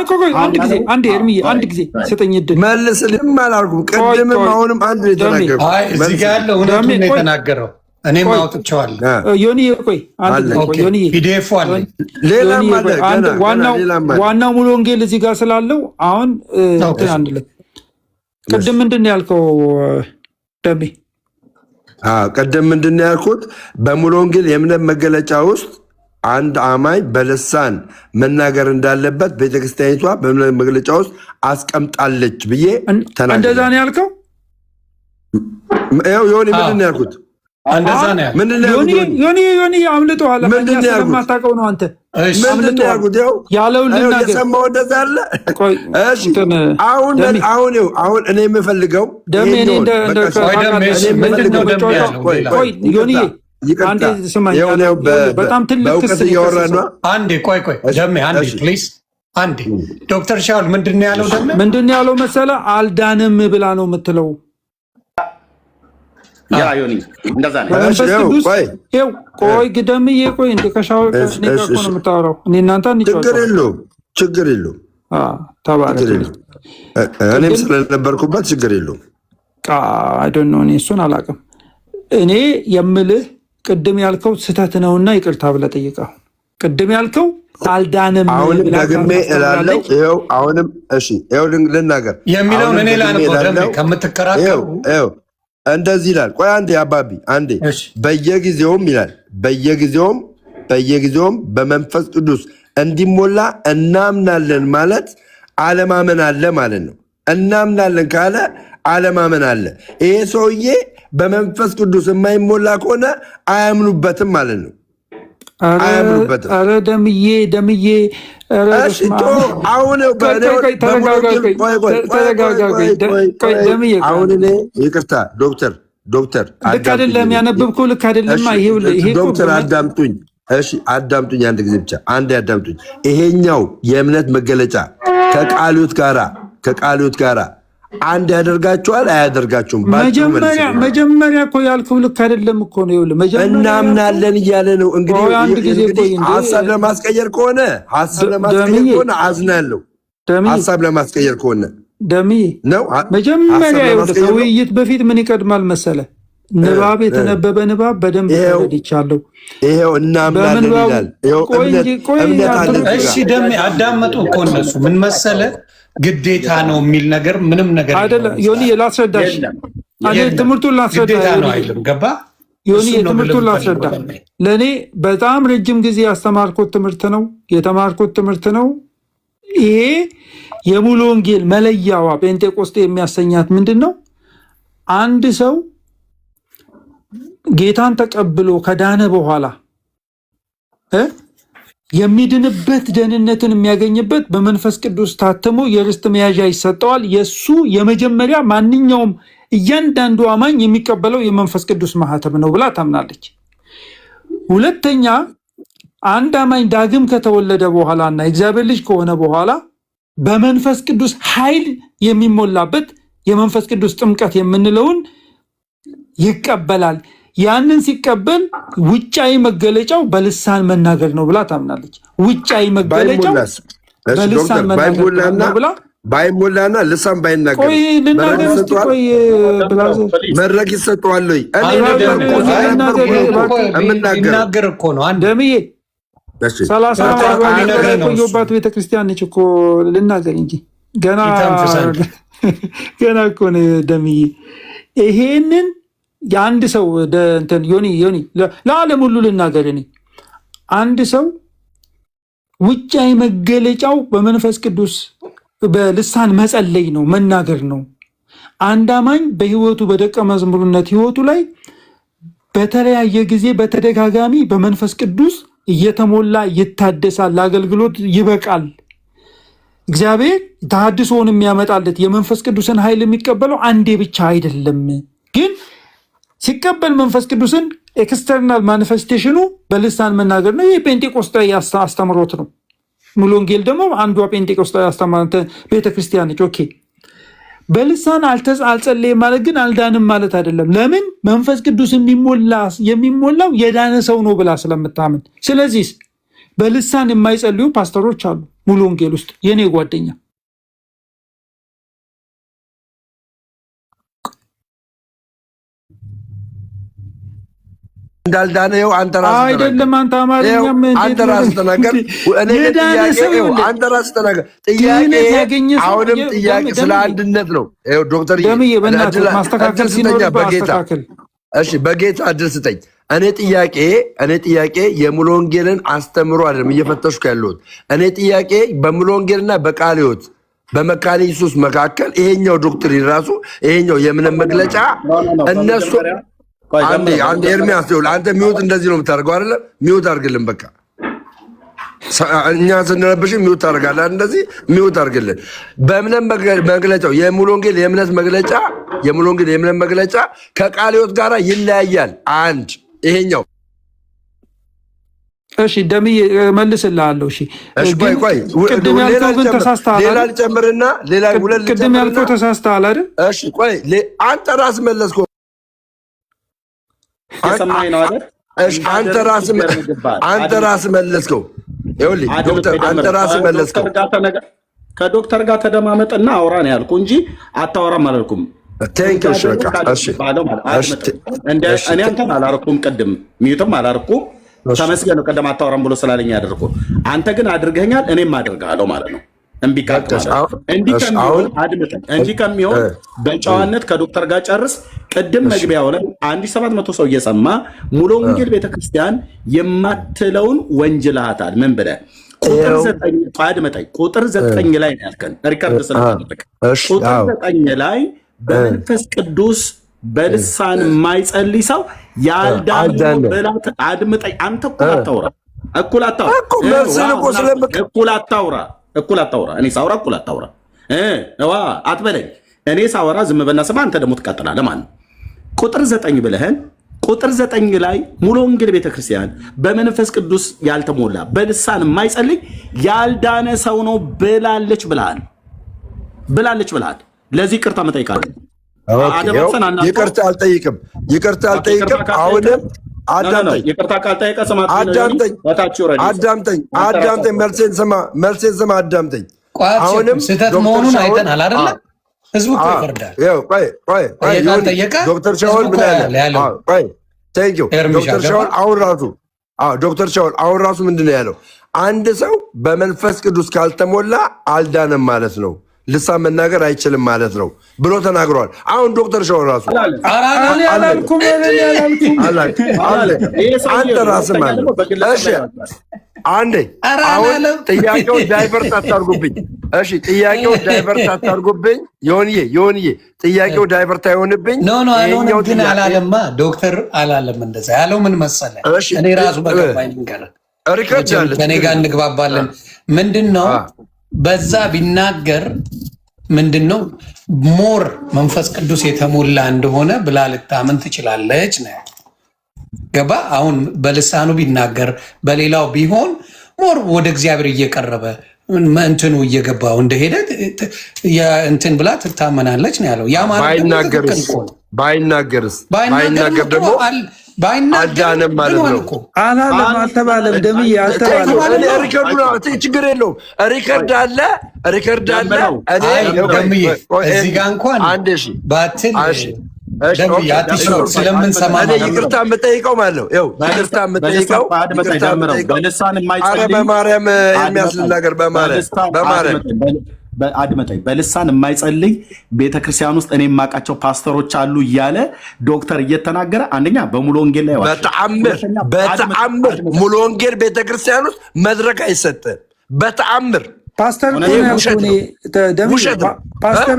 አንድ ጊዜ ስጠኝ እድል መልስልም አላልኩም። ቅድምም አሁንም አንድ የተናገርኩት እዚህ ጋር ያለው እውነቱን ነው የተናገረው። እኔም አውጥቼዋለሁ። ዮኒዬ ቆይ ፒዲኤፍ አለ። ዋናው ሙሉ ወንጌል እዚህ ጋር ስላለው አሁን እንትን አንልም። ቅድም ምንድን ነው ያልከው ደሜ? ቅድም ምንድን ነው ያልኩት? በሙሉ ወንጌል የእምነት መገለጫ ውስጥ አንድ አማኝ በልሳን መናገር እንዳለበት ቤተክርስቲያኒቷ በእምነት መግለጫ ውስጥ አስቀምጣለች ብዬ ተናግሬ። እንደዛ ነው ያልከው? ይኸው ዮኒ ምንድን ነው ያልኩት? እንደዛ ነው ያለው። ምንድነው ዮኒ አምልጦሃል። ስለማታውቀው ነው አንተ። ምንድነው ያለው ልናገር የሰማው እንደዛ አለ። እሺ አሁን እኔ የምፈልገው ደሜ እኔ ዮኒ አንዴ ስማኝ፣ በጣም ትልቅ ክስ እያወራ ነው። አንዴ ቆይ ደሜ አንዴ ፕሊዝ አንዴ። ዶክተር ሻውል ምንድነው ያለው? ደሜ ምንድነው ያለው መሰለህ? አልዳንም ብላ ነው የምትለው። ያ ዮኒ እንደዛ ነው። ቆይ ግደምዬ ቆይ እንደ ከሻውል ነው የምታወራው። እኔ እናንተ ችግር የለውም። ተባረክ። እኔም ስለነበርኩበት ችግር የለውም። አይ ዶንት ኖ፣ እኔ እሱን አላውቅም። እኔ የምልህ ቅድም ያልከው ስህተት ነውና ይቅርታ ብለህ ጠይቀው። ቅድም ያልከው አልዳንም። አሁንም ደግሜ እላለሁ። ይኸው አሁንም እሺ፣ ይኸው ልናገር የሚለውን እኔ ላንቆ ከምትከራከሩ እንደዚህ ይላል። ቆይ አንዴ አባቢ አንዴ። በየጊዜውም ይላል በየጊዜውም በመንፈስ ቅዱስ እንዲሞላ እናምናለን ማለት አለማመን አለ ማለት ነው። እናምናለን ካለ አለማመን አለ። ይሄ ሰውዬ በመንፈስ ቅዱስ የማይሞላ ከሆነ አያምኑበትም ማለት ነው። አያምኑበትም። ኧረ ደምዬ አሁን እኔ ይቅርታ ዶክተር ልክ አይደለም ያነበብከው፣ ልክ አይደለም። ይሄ ዶክተር አዳምጡኝ፣ እሺ አዳምጡኝ፣ አንድ ጊዜ ብቻ አንዴ አዳምጡኝ። ይሄኛው የእምነት መገለጫ ከቃሉት ጋራ አንድ ያደርጋችኋል አያደርጋችሁም? መጀመሪያ እኮ ያልከው ልክ አይደለም እኮ ነው። እናምናለን እያለ ነው። እንግዲህ ሀሳብ ለማስቀየር ከሆነ አዝናለሁ። ሀሳብ ለማስቀየር ከሆነ ነው። መጀመሪያ ከውይይት በፊት ምን ይቀድማል መሰለ? ንባብ፣ የተነበበ ንባብ በደንብ ተረድቻለሁ። ይሄው እናምናለን ይላል። እሺ ደሜ አዳመጡ እኮ እነሱ ምን መሰለ ግዴታ ነው የሚል ነገር ምንም ነገር አይደለም። ዮኒ ላስረዳሽ፣ ትምህርቱን ላስረዳ። ግዴታ ነው አይደለም። ገባ ዮኒ ትምህርቱን ላስረዳ። ለእኔ በጣም ረጅም ጊዜ ያስተማርኩት ትምህርት ነው፣ የተማርኩት ትምህርት ነው። ይሄ የሙሉ ወንጌል መለያዋ ጴንጤቆስጤ የሚያሰኛት ምንድን ነው? አንድ ሰው ጌታን ተቀብሎ ከዳነ በኋላ የሚድንበት ደህንነትን የሚያገኝበት በመንፈስ ቅዱስ ታትሞ የርስት መያዣ ይሰጠዋል። የእሱ የመጀመሪያ ማንኛውም እያንዳንዱ አማኝ የሚቀበለው የመንፈስ ቅዱስ ማህተም ነው ብላ ታምናለች። ሁለተኛ አንድ አማኝ ዳግም ከተወለደ በኋላ እና እግዚአብሔር ልጅ ከሆነ በኋላ በመንፈስ ቅዱስ ኃይል የሚሞላበት የመንፈስ ቅዱስ ጥምቀት የምንለውን ይቀበላል። ያንን ሲቀበል ውጫዊ መገለጫው በልሳን መናገር ነው ብላ ታምናለች። ውጫዊ መገለጫው በልሳን መናገር ነው ብላ ባይሞላና ልሳን ባይናገር መድረክ ይሰጠዋል። እናገር እኮ ነው ደምዬ 30 ቆየባት ቤተክርስቲያን ነች እኮ ልናገር እንጂ ገና እኮ ነው ደምዬ። ይሄንን የአንድ ሰው ዮኒ ለዓለም ሁሉ ልናገር እኔ አንድ ሰው ውጫዊ መገለጫው በመንፈስ ቅዱስ በልሳን መጸለይ ነው፣ መናገር ነው። አንድ አማኝ በህይወቱ በደቀ መዝሙርነት ህይወቱ ላይ በተለያየ ጊዜ በተደጋጋሚ በመንፈስ ቅዱስ እየተሞላ ይታደሳል፣ ለአገልግሎት ይበቃል። እግዚአብሔር ተሐድሶውን የሚያመጣለት የመንፈስ ቅዱስን ኃይል የሚቀበለው አንዴ ብቻ አይደለም። ግን ሲቀበል መንፈስ ቅዱስን ኤክስተርናል ማኒፌስቴሽኑ በልሳን መናገር ነው። ይህ ጴንጤቆስጣዊ አስተምሮት ነው። ሙሉ ወንጌል ደግሞ አንዷ ጴንጤቆስጣዊ አስተምሮት ቤተክርስቲያን ነች። ኦኬ በልሳን አልጸለየም ማለት ግን አልዳንም ማለት አይደለም። ለምን? መንፈስ ቅዱስ የሚሞላው የዳነ ሰው ነው ብላ ስለምታምን። ስለዚህ በልሳን የማይጸልዩ ፓስተሮች አሉ ሙሉ ወንጌል ውስጥ። የኔ ጓደኛ እንዳልዳነው አንተ ራስህ አይደለም። አንተ አማርኛም አንተ ራስህ ተናገር። እኔ አንተ ራስህ ተናገር። አሁንም ጥያቄ ስለ አንድነት ነው። ዶክተር ማስተካከል ሲኖርብህ እሺ፣ በጌታ እድል ስጠኝ። እኔ ጥያቄ የሙሉ ወንጌልን አስተምሮ አይደለም እየፈተሽኩ ያለሁት። እኔ ጥያቄ በሙሉ ወንጌልና በቃለ ሕይወት በመካነ ኢየሱስ መካከል ይሄኛው ዶክትሪን ራሱ ይሄኛው የእምነት መግለጫ እነሱ አንዴ ኤርሚያስ ይኸውልህ፣ አንተ ሚውት እንደዚህ ነው የምታደርገው አይደለ? ሚውት አድርግልን በቃ። እኛ ስንረብሽ ሚውት ታደርጋለህ። እንደዚህ ሚውት አድርግልን። በእምነት መግለጫው የሙሉ ወንጌል የእምነት መግለጫ ከቃለ ሕይወት ጋር ይለያያል። አንድ ይሄኛው እሺ ደምዬ መልስልሃለሁ። እሺ ቆይ ቅድም ያልከው ግን ተሳስተሃል። ሌላ ልጨምርና ሌላ ሁለት ልጨምርና ቅድም ያልከው ተሳስተሃል አይደል? እሺ ቆይ አንተ ራስህ መለስከው። የሰማኸኝ ነው አይደል? እሺ አንተ ራስህ መለስከው። ይኸውልህ ዶክተር አንተ ራስህ መለስከው። ከዶክተር ጋር ተደማመጥና አውራ ነው ያልኩ እንጂ አታወራም አላልኩም። ቴንኪው። እሺ በቃ እሺ እኔ አንተን አላርኩም፣ ቅድም ሚዩትም አላርኩም። ተመስገን ነው ቀደም አታወራም ብሎ ስላለኝ ያደርኩ። አንተ ግን አድርገኛል፣ እኔም አድርጋለሁ ማለት ነው። እንዲህ ከሚሆን በጨዋነት ከዶክተር ጋር ጨርስ። ቅድም መግቢያው ላይ 1700 ሰው እየሰማ ሙሉ ወንጌል ቤተክርስቲያን የማትለውን ወንጅልሃታል። ምን ብለህ ቁጥር 9 ላይ ያልከን ሪከርድ ስለተደረገ ቁጥር 9 ላይ በመንፈስ ቅዱስ በልሳን የማይጸልይ ሰው ያልዳነው ብላት። አድምጠኝ። አንተ እኩል አታውራ። እኔ ሳውራ እኩል አታውራ አትበለኝ። እኔ ሳወራ ዝም በልና ስማ፣ አንተ ደግሞ ትቀጥላለህ ማለት ነው። ቁጥር 9 ብለህን ቁጥር 9 ላይ ሙሉ ወንጌል ቤተክርስቲያን በመንፈስ ቅዱስ ያልተሞላ በልሳን የማይጸልይ ያልዳነ ሰው ነው ብላለች ብለሃል። ለዚህ ይቅርታ መጠይቃለሁ። ይቅርታ አልጠይቅም። አሁንም አዳምጠኝ። መልሴን ስማ። አዳምጠኝ። አሁንም ስህተት መሆኑን አይተናል አይደለ? ህዝቡ ይፈርዳል። ዶክተር ሻውል አሁን ራሱ ምንድን ነው ያለው? አንድ ሰው በመንፈስ ቅዱስ ካልተሞላ አልዳነም ማለት ነው፣ ልሳን መናገር አይችልም ማለት ነው ብሎ ተናግሯል። አሁን ዶክተር ሻውል ራሱ አንተ ራስህ ማለት ነው። አንዴ አሁን ጥያቄው ዳይቨርት አታርጉብኝ። እሺ ጥያቄው ዳይቨርት አታርጉብኝ። ዮኒዬ ጥያቄው ዳይቨርት አይሆንብኝ። ይሄኛው ግን አላለማ ዶክተር አላለም። እንደዛ ያለው ምን መሰለህ? እኔ ራሱ በገባኝ ንገር ሪከርድ አለ። ከኔ ጋር እንግባባለን። ምንድነው በዛ ቢናገር ምንድነው ሞር መንፈስ ቅዱስ የተሞላ እንደሆነ ብላ ልታምን ትችላለች ነው ገባ። አሁን በልሳኑ ቢናገር በሌላው ቢሆን ሞር ወደ እግዚአብሔር እየቀረበ እንትኑ እየገባው እንደሄደ እንትን ብላ ትታመናለች ነው ያለው። ያ ማለት ባይናገርስ ደግሞ አልዳነም ማለት ነው። አላለም አልተባለም። ደምዬ አልተባለም። ችግር የለውም። ሪከርድ አለ። ደምዬ እዚህ ጋር እንኳን ባትል ስለምንሰማ ይቅርታ የምጠይቀው ማለት ነው። ይቅርታ የምጠይቀው በማርያም የሚያስልናገር በማርያም አድመጠኝ። በልሳን የማይጸልይ ቤተክርስቲያን ውስጥ እኔ የማውቃቸው ፓስተሮች አሉ እያለ ዶክተር እየተናገረ አንደኛ በሙሉ ወንጌል ላይ በተአምር ሙሉ ወንጌል ቤተክርስቲያን ውስጥ መድረክ አይሰጥም። በተአምር ፓስተር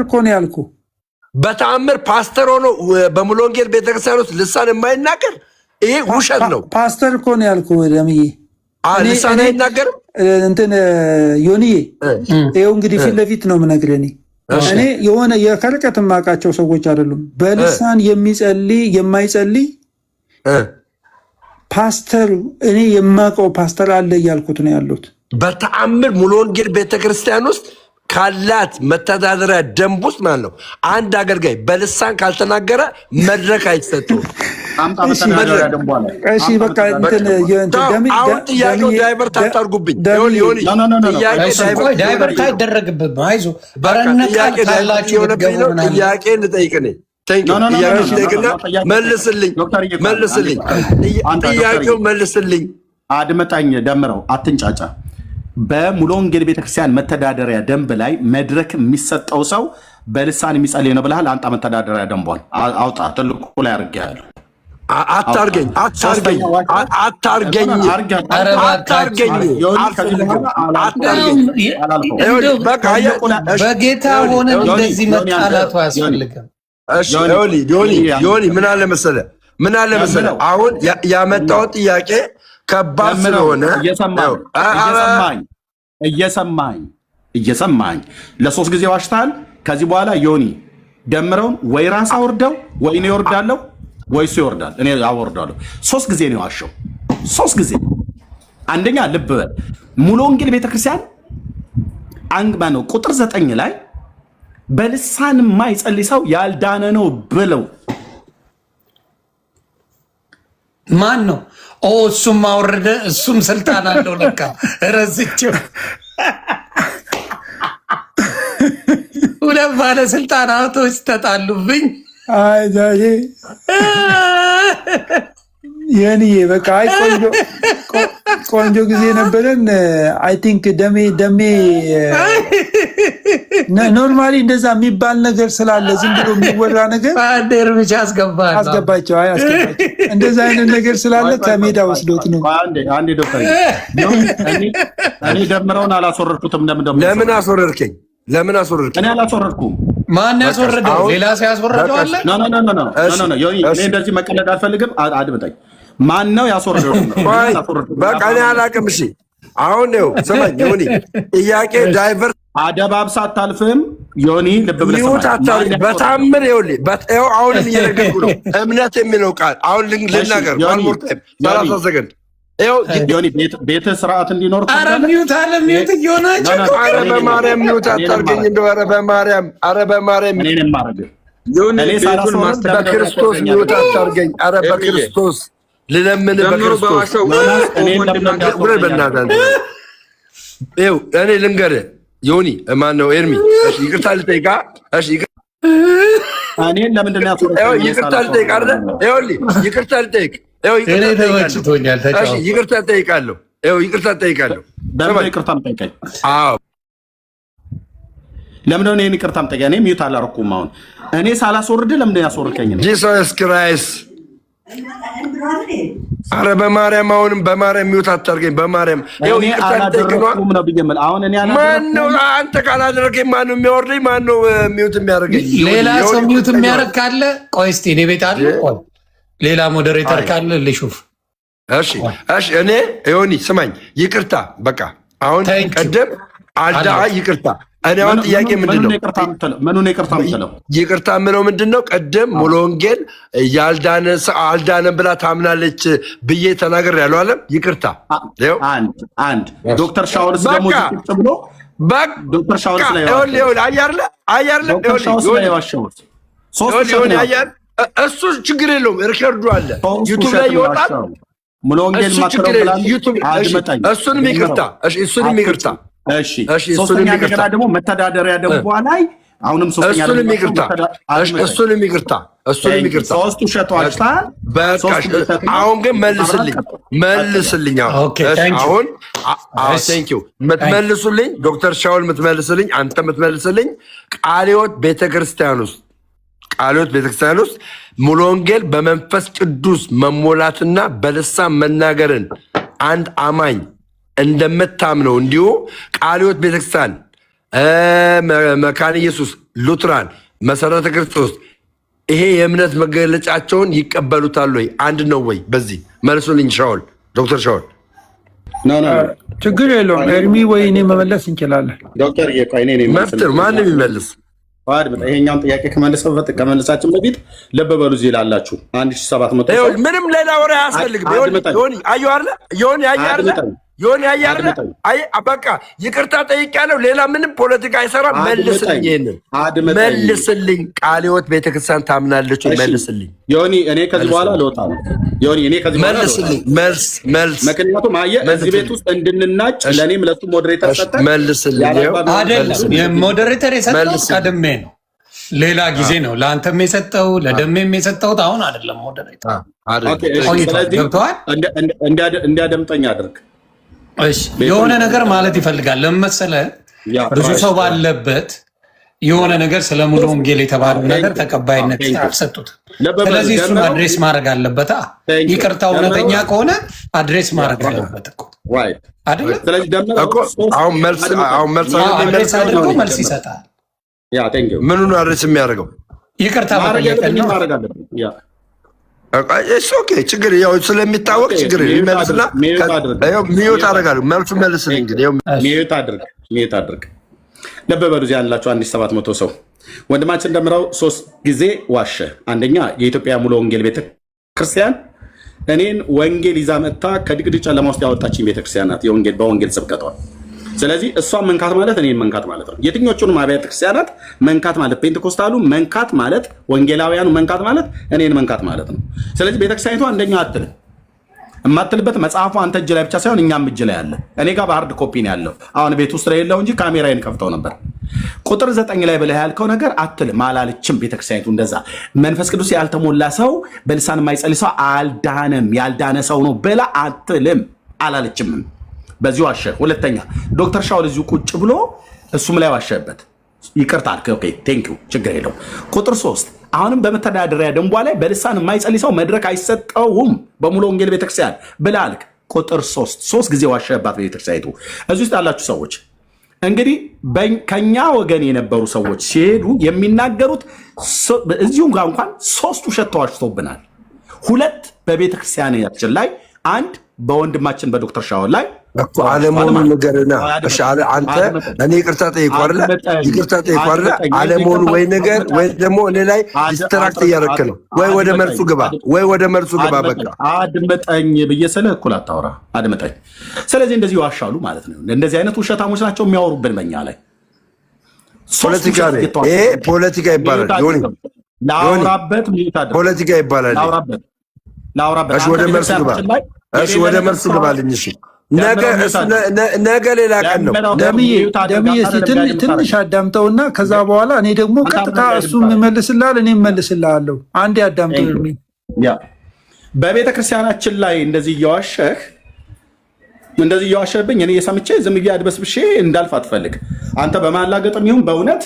እኮ ነው ያልኩ። በተአምር ፓስተር ሆኖ በሙሉ ወንጌል ቤተክርስቲያን ውስጥ ልሳን የማይናገር ይሄ ውሸት ነው። ፓስተር እኮ ነው ያልኩ። ደምዬ ልሳን አይናገርም። እንትን ዮኒዬ ይኸው እንግዲህ ፊት ለፊት ነው የምነግርህ። እኔ የሆነ ከርቀት የማውቃቸው ሰዎች አይደሉም። በልሳን የማይጸልይ ፓስተር እኔ የማውቀው ፓስተር አለ እያልኩት ነው ያሉት። በተአምር ሙሉ ወንጌል ቤተክርስቲያን ውስጥ ካላት መተዳደሪያ ደንብ ውስጥ ማለት ነው አንድ አገልጋይ በልሳን ካልተናገረ መድረክ አይሰጡም። እሺ በቃ አሁን ጥያቄው ዳይቨርት አታርጉብኝ። ዳይቨርት አይደረግብህም። አይዞህ ጥያቄ ልጠይቅ ነኝ። መልስልኝ። ጥያቄው መልስልኝ። አድመጣኝ። ደምረው አትንጫጫ። በሙሉ ወንጌል ቤተክርስቲያን መተዳደሪያ ደንብ ላይ መድረክ የሚሰጠው ሰው በልሳን የሚጸልይ ነው ብለሃል። አንጣ መተዳደሪያ ደንቧን አውጣ። ትልቁ ላይ አድርጌያለሁ። አታርገኝ። በጌታ ሆነ እንደዚህ መጣላቱ አያስፈልግም። ዮኒ ምን አለ መሰለህ፣ ምን አለ መሰለህ አሁን ያመጣው ጥያቄ ከባድ ስለሆነ እየሰማኝ ለሶስት ጊዜ ዋሽታል። ከዚህ በኋላ ዮኒ ደምረውን ወይ ራስ አወርደው ወይ እኔ እወርዳለሁ ወይ እሱ ይወርዳል፣ እኔ አወርዳለሁ። ሶስት ጊዜ ነው ዋሸው፣ ሶስት ጊዜ። አንደኛ ልብ በል ሙሉ ወንጌል ቤተክርስቲያን አንግባ ነው ቁጥር 9 ላይ በልሳን የማይጸልይ ሰው ያልዳነ ነው ብለው ማን ነው? እሱም አወረደ፣ እሱም ስልጣን አለው። ለካ ረዝቼው ሁለት ባለስልጣናቶች ተጣሉብኝ። አይ ዛሬ የኔ በቃ አይ ቆንጆ ጊዜ ነበረን። አይ ቲንክ ደሜ ኖርማሊ እንደዛ የሚባል ነገር ስላለ ዝም ብሎ የሚወራ ነገር አንዴር ብቻ አስገባቸው። አይ አስገባቸው። እንደዛ አይነት ነገር ስላለ ከሜዳ ወስዶት ነው። አንዴ ዶክተር እኔ ደምረውን አላስወረድኩትም። ለምን አስወረድከኝ? ለምን አስወረድከኝ? እኔ አላስወረድኩም። ማን ያስወረደው? ሌላ ሰው ያስወረደው አለ? ኖ እኔ እንደዚህ መቀለድ አልፈልግም። አድምጠኝ። ማን ነው ያስወረደው? በቃ እኔ አላውቅም። እሺ አሁን ነው ስማኝ ዮኒ፣ ጥያቄ ዳይቨርስ አደባብ ሳታልፍም ዮኒ ልብ ብለህ ስማኝ። በታምር ይኸውልህ፣ አሁንም እየነገርኩ ነው። እምነት የሚለው ቃል አሁን ልናገር 30 ሰከንድ ዮኒ ቤተ ስርዓት እንዲኖር ሚዩት አለ ሚዩት እየሆናቸው በማርያም ሚዩት አታርገኝ እንደው ኧረ በማርያም እኔን ማረግ በክርስቶስ ሚዩት አታርገኝ። ኧረ በክርስቶስ ልለምን በክርስቶስ እኔ ልንገርህ ዮኒ ማነው ኤርሚ ይቅርታ ልጠይቃ። እኔን ለምንድን ነው ይቅርታ ልጠይቅ አይደል? ይኸውልህ ይቅርታ ልጠይቅ ይቅርታ እጠይቃለሁ። ይቅርታ እጠይቃለሁ። ይቅርታ ጠይቀኝ። ለምንድን ነው ይቅርታ ጠይቀኝ? እኔ ሚዩት አላደረኩም። አሁን እኔ ሳላስወርድ ለምንድን ነው ያስወርድከኝ? ጂሰስ ክራይስት ኧረ በማርያም አሁንም በማርያም ሚዩት አታርገኝ። በማርያም ማነው አንተ ካላደረገኝ ማነው የሚያወርደኝ? ማነው ሚዩት የሚያደርገኝ? ሌላ ሰው ሚዩት የሚያደርግ ካለ ቆይ እስኪ እኔ ቤት አለ ሌላ ሞዴሬተር ካለ ልሹፍ። እሺ እኔ ዮኒ ስማኝ፣ ይቅርታ በቃ አሁን ቀደም አልዳ ይቅርታ። እኔ አሁን ጥያቄ ምንድነው? ምኑን ይቅርታ የምትለው? ይቅርታ የምለው ምንድነው? ቀደም ሙሉ ወንጌል አልዳነም ብላ ታምናለች ብዬ ተናገር ያለው አለም ይቅርታ። አንድ ዶክተር ሻውልስ ደግሞ ዝቅ ብሎ ዶክተር ሻውልስ ላይ እሱ ችግር የለውም። ሪከርዱ አለ ዩቱብ ላይ ይወጣል። ሙሉ ወንጌል እሱንም ይቅርታ። እሱንም ይቅርታ። ሶስተኛ እንደገና ደግሞ መተዳደሪያ ደንቧ ላይ አሁንም ሶስተኛ እሱንም ይቅርታ። እሱንም ይቅርታ። ሶስት ውሸት ዋሽታል። አሁን ግን መልስልኝ። አሁን ቴንክ ዩ የምትመልሱልኝ ዶክተር ሻውል የምትመልስልኝ፣ አንተ የምትመልስልኝ ቃለ ሕይወት ቤተክርስቲያን ውስጥ ሙሉ ወንጌል በመንፈስ ቅዱስ መሞላትና በልሳን መናገርን አንድ አማኝ እንደምታምነው እንዲሁ ቃለ ሕይወት ቤተክርስቲያን፣ መካነ ኢየሱስ፣ ሉትራን፣ መሰረተ ክርስቶስ ይሄ የእምነት መገለጫቸውን ይቀበሉታል ወይ? አንድ ነው ወይ? በዚህ መልሱልኝ። ሻውል ዶክተር ሻውል ችግር የለውም። ኤርሚ ወይ እኔ መመለስ እንችላለን። ዶክተር መፍትር ማንም ይመልስ። ይሄኛውን ጥያቄ ከመለሳችን በፊት ልብ በሉ። እዚህ ላላችሁ 1700 ምንም ሌላ ወሬ አያስፈልግም። ዮኒ አያርለ በቃ ይቅርታ ጠይቄያለሁ። ሌላ ምንም ፖለቲካ አይሰራም። መልስልኝ፣ ይሄንን መልስልኝ። ቃለ ሕይወት ቤተክርስቲያን ታምናለች? መልስልኝ ዮኒ። እኔ ከዚህ በኋላ ልወጣ ነው ዮኒ። እኔ ከዚህ በኋላ መልስልኝ። መልስ ምክንያቱም አየህ እዚህ ቤት ውስጥ እንድንናጭ ለእኔም ለሱ ሞዴሬተር ሰጠ። መልስልኝ። አይደለም ሞዴሬተር የሰጠው ቀድሜ ነው፣ ሌላ ጊዜ ነው ለአንተም የሰጠው ለደሜም የሰጠውት አሁን አይደለም ሞዴሬተር። ገብቶሃል? እንዲያደምጠኝ አድርግ። የሆነ ነገር ማለት ይፈልጋል። ለምን መሰለህ? ብዙ ሰው ባለበት የሆነ ነገር ስለ ሙሉ ወንጌል የተባለው ነገር ተቀባይነት አልሰጡት። ስለዚህ እሱን አድሬስ ማድረግ አለበት። ይቅርታ እውነተኛ ከሆነ አድሬስ ማድረግ አለበት እኮ አይደለም? አድሬስ አድርጎ መልስ ይሰጣል። ምኑን አድሬስ የሚያደርገው? ይቅርታ መጠየቅ እሱ ኦኬ ችግር ያው ስለሚታወቅ ችግር ይመልስና ሚዩት አደርጋለሁ። መልሱ መልስልኝ እንግዲህ ሚዩት አድርግ። ልብ በሉ እዚህ ያላችሁ 1700 ሰው ወንድማችን ደምረው 3 ጊዜ ዋሸ። አንደኛ የኢትዮጵያ ሙሉ ወንጌል ቤተክርስቲያን እኔን ወንጌል ይዛ መጥታ ከድቅድቅ ጨለማ ውስጥ ያወጣችኝ ቤተክርስቲያን ናት፣ በወንጌል ስብከቷ። ስለዚህ እሷን መንካት ማለት እኔን መንካት ማለት ነው። የትኞቹንም አብያተ ክርስቲያናት መንካት ማለት ፔንቴኮስታሉ መንካት ማለት ወንጌላውያኑ መንካት ማለት እኔን መንካት ማለት ነው። ስለዚህ ቤተክርስቲያኒቷ አንደኛ አትልም። የማትልበት መጽሐፉ አንተ እጅ ላይ ብቻ ሳይሆን እኛም እጅ ላይ አለ። እኔ ጋር በሃርድ ኮፒ ነው ያለው። አሁን ቤት ውስጥ ላይ የለው እንጂ ካሜራዬን ከፍተው ነበር። ቁጥር 9 ላይ ብለህ ያልከው ነገር አትልም፣ አላለችም ቤተክርስቲያኒቱ። እንደዛ መንፈስ ቅዱስ ያልተሞላ ሰው በልሳን የማይጸልይ ሰው አልዳነም፣ ያልዳነ ሰው ነው ብላ አትልም፣ አላለችም። በዚህ ዋሸ። ሁለተኛ ዶክተር ሻውል እዚሁ ቁጭ ብሎ እሱም ላይ ዋሸበት። ይቅርታ አልክ። ኦኬ ቴንክ ዩ ችግር የለውም። ቁጥር 3 አሁንም በመተዳደሪያ ደንቧ ላይ በልሳን የማይጸልይ ሰው መድረክ አይሰጠውም በሙሉ ወንጌል ቤተክርስቲያን ብለህ አልክ። ቁጥር 3 ጊዜ ዋሸባት ቤተክርስቲያኒቱ። እዚህ ውስጥ ያላችሁ ሰዎች እንግዲህ ከኛ ወገን የነበሩ ሰዎች ሲሄዱ የሚናገሩት እዚሁም ጋር እንኳን 3 ውሸት ተዋሽቶብናል። 2 በቤተክርስቲያናችን ላይ፣ 1 በወንድማችን በዶክተር ሻውል ላይ አለመሆኑ ነገርና አንተ እኔ ይቅርታ ጠይቋል አለመሆኑ ወይ ነገር ወይ ደግሞ እኔ ላይ ዲስትራክት እያደረክ ነው። ወይ ወደ መልሱ ግባ በቃ አድምጠኝ ብዬ ስልህ እኩል አታውራ፣ አድምጠኝ። ስለዚህ እንደዚህ ይዋሻሉ ማለት ነው። እንደዚህ አይነት ውሸታሞች ናቸው የሚያወሩብን በእኛ ላይ። ይሄ ፖለቲካ ይባላል። ላውራበት ፖለቲካ ይባላል። ወደ መልሱ ግባልኝ። እሺ ነገ ሌላ ቀን ነው። ደምዬ ትንሽ አዳምጠውና ከዛ በኋላ እኔ ደግሞ ቀጥታ እሱ እመልስልሃል፣ እኔ እመልስልሃለሁ። አንዴ አዳምጠው። በቤተ ክርስቲያናችን ላይ እንደዚህ እየዋሸህብኝ እኔ የሰምቼ ዝም ብዬ አድበስብሼ እንዳልፍ አትፈልግ። አንተ በማላገጥም ይሁን በእውነት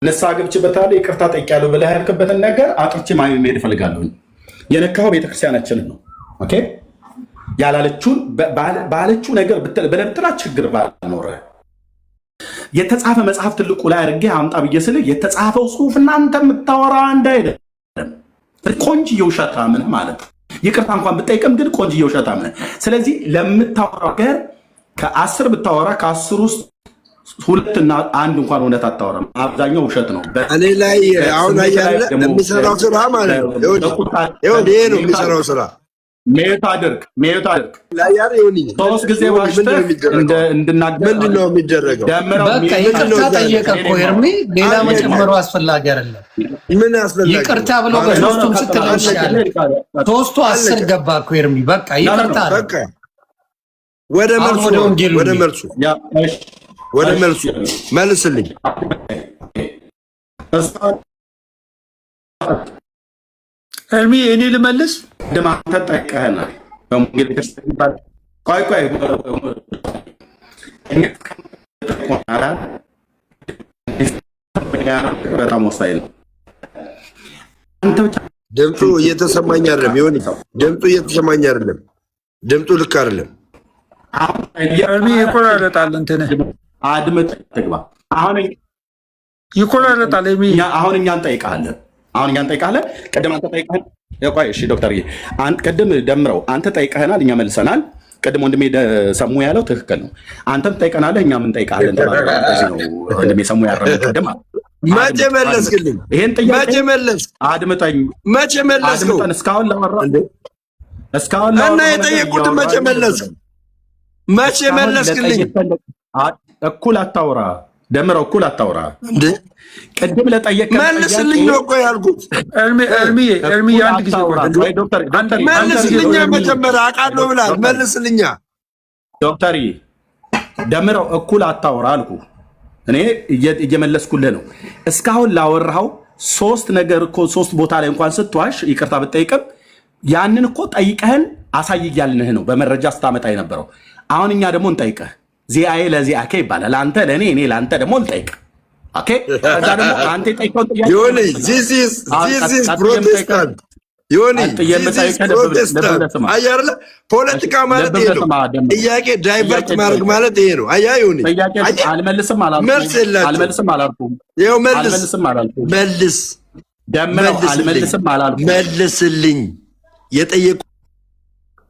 ንስሐ ገብቼበታለሁ ይቅርታ ጠይቄያለሁ ብለህ ያልክበትን ነገር አጥርቼ መሄድ እፈልጋለሁኝ። የነካኸው ቤተክርስቲያናችንን ነው። ኦኬ ያላለችውን ባለችው ነገር ብለብጥላ ችግር ባልኖረ የተጻፈ መጽሐፍ ትልቁ ላይ አድርጌ አምጣ ብዬ ስልህ የተጻፈው ጽሁፍ እናንተ የምታወራ አንድ አይደለም። ቆንጅዬ ውሸታምን ማለት ይቅርታ እንኳን ብጠይቅም ግን ቆንጅዬ ውሸታምን። ስለዚህ ለምታወራው ነገር ከ10 ብታወራ ከ10 ውስጥ 2 እና 1 እንኳን እውነት አታወራም። አብዛኛው ውሸት ነው። እኔ ላይ አሁን አያለ የሚሰራው ስራ ማለት ነው። ይሄ ነው የሚሰራው ስራ። ሜት አድርግ 3 ጊዜ ዋሽተህ እንድናገር ምንድን ነው የሚደረገው? በቃ ይቅርታ ጠየቀ እኮ ኤርሚ። ሌላ መጨመሩ አስፈላጊ አይደለም። ምን አስፈላጊ ይቅርታ ብሎ በሶስቱም ስትል ይሻላል። 3ቱ 10 ገባ እኮ ኤርሚ። በቃ ይቅርታ በቃ ወደ መልሱ መልስልኝ። ኤርሚ እኔ ልመልስ። ደማንተ ጠይቀህናል በወንጌል ቤተክርስቲያን ቆይ በጣም ወሳኝ ነው። ድምፁ እየተሰማኝ አይደለም። ድምፁ ልክ አይደለም። ኤርሚ ይቆራረጣል። እንትን አድምጥ ትግባ። አሁን ይቆራረጣል። ኤርሚ አሁን እኛን ጠይቀሃለን። ቅድም አንተ ጠይቀሃል። ቆይ እሺ ዶክተርዬ፣ ቅድም ደምረው አንተ ጠይቀህናል፣ እኛ መልሰናል። ቅድም ወንድሜ ሰሙ ያለው ትክክል ነው። አንተም ጠይቀናለህ፣ እኛም እንጠይቃለን። ወንድሜ ሰሙ ያረመ ቅድም መቼ መለስክልኝ? ይሄን ጥያቄ መቼ መለስክ? አድምጠኝ። መቼ መለስከው? እስካሁን እና የጠየቁትን መቼ መለስክ? መቼ መለስክልኝ? እኩል አታውራ ደምረው፣ እኩል አታውራ እንዴ። ቅድም ለጠየቀኝ መልስልኝ ነው እኮ ያልኩት። ኤርሚ አንድ ጊዜ መልስልኛ። መጀመሪያ አውቃለሁ ብላል። መልስልኛ ዶክተር ደምረው፣ እኩል አታውራ አልኩ። እኔ እየመለስኩልህ ነው። እስካሁን ላወራኸው 3 ነገር እኮ 3 ቦታ ላይ እንኳን ስትዋሽ ይቅርታ ብትጠይቅም ያንን እኮ ጠይቀህን አሳይ እያልንህ ነው በመረጃ ስታመጣ የነበረው። አሁን እኛ ደግሞ እንጠይቀህ ዚአዬ ለዚአኬ ይባላል። አንተ ለእኔ እኔ ለአንተ ደግሞ እንጠይቅ። ኦኬ ከዛ ደግሞ አንተ የጠይቀውን ጥያቄ ዮኒ ዚስ ኢዝ ፕሮቴስታንት ዮኒ ፕሮቴስታንት አያርለ ፖለቲካ ማለት ይሄ ነው። ጥያቄ ዳይቨርት ማድረግ ማለት ይሄ ነው። አያ ዮኒ አልመልስም አላልኩም። ይኸው መልስ ደምረው አልመልስም አላልኩም። መልስልኝ የጠየቁ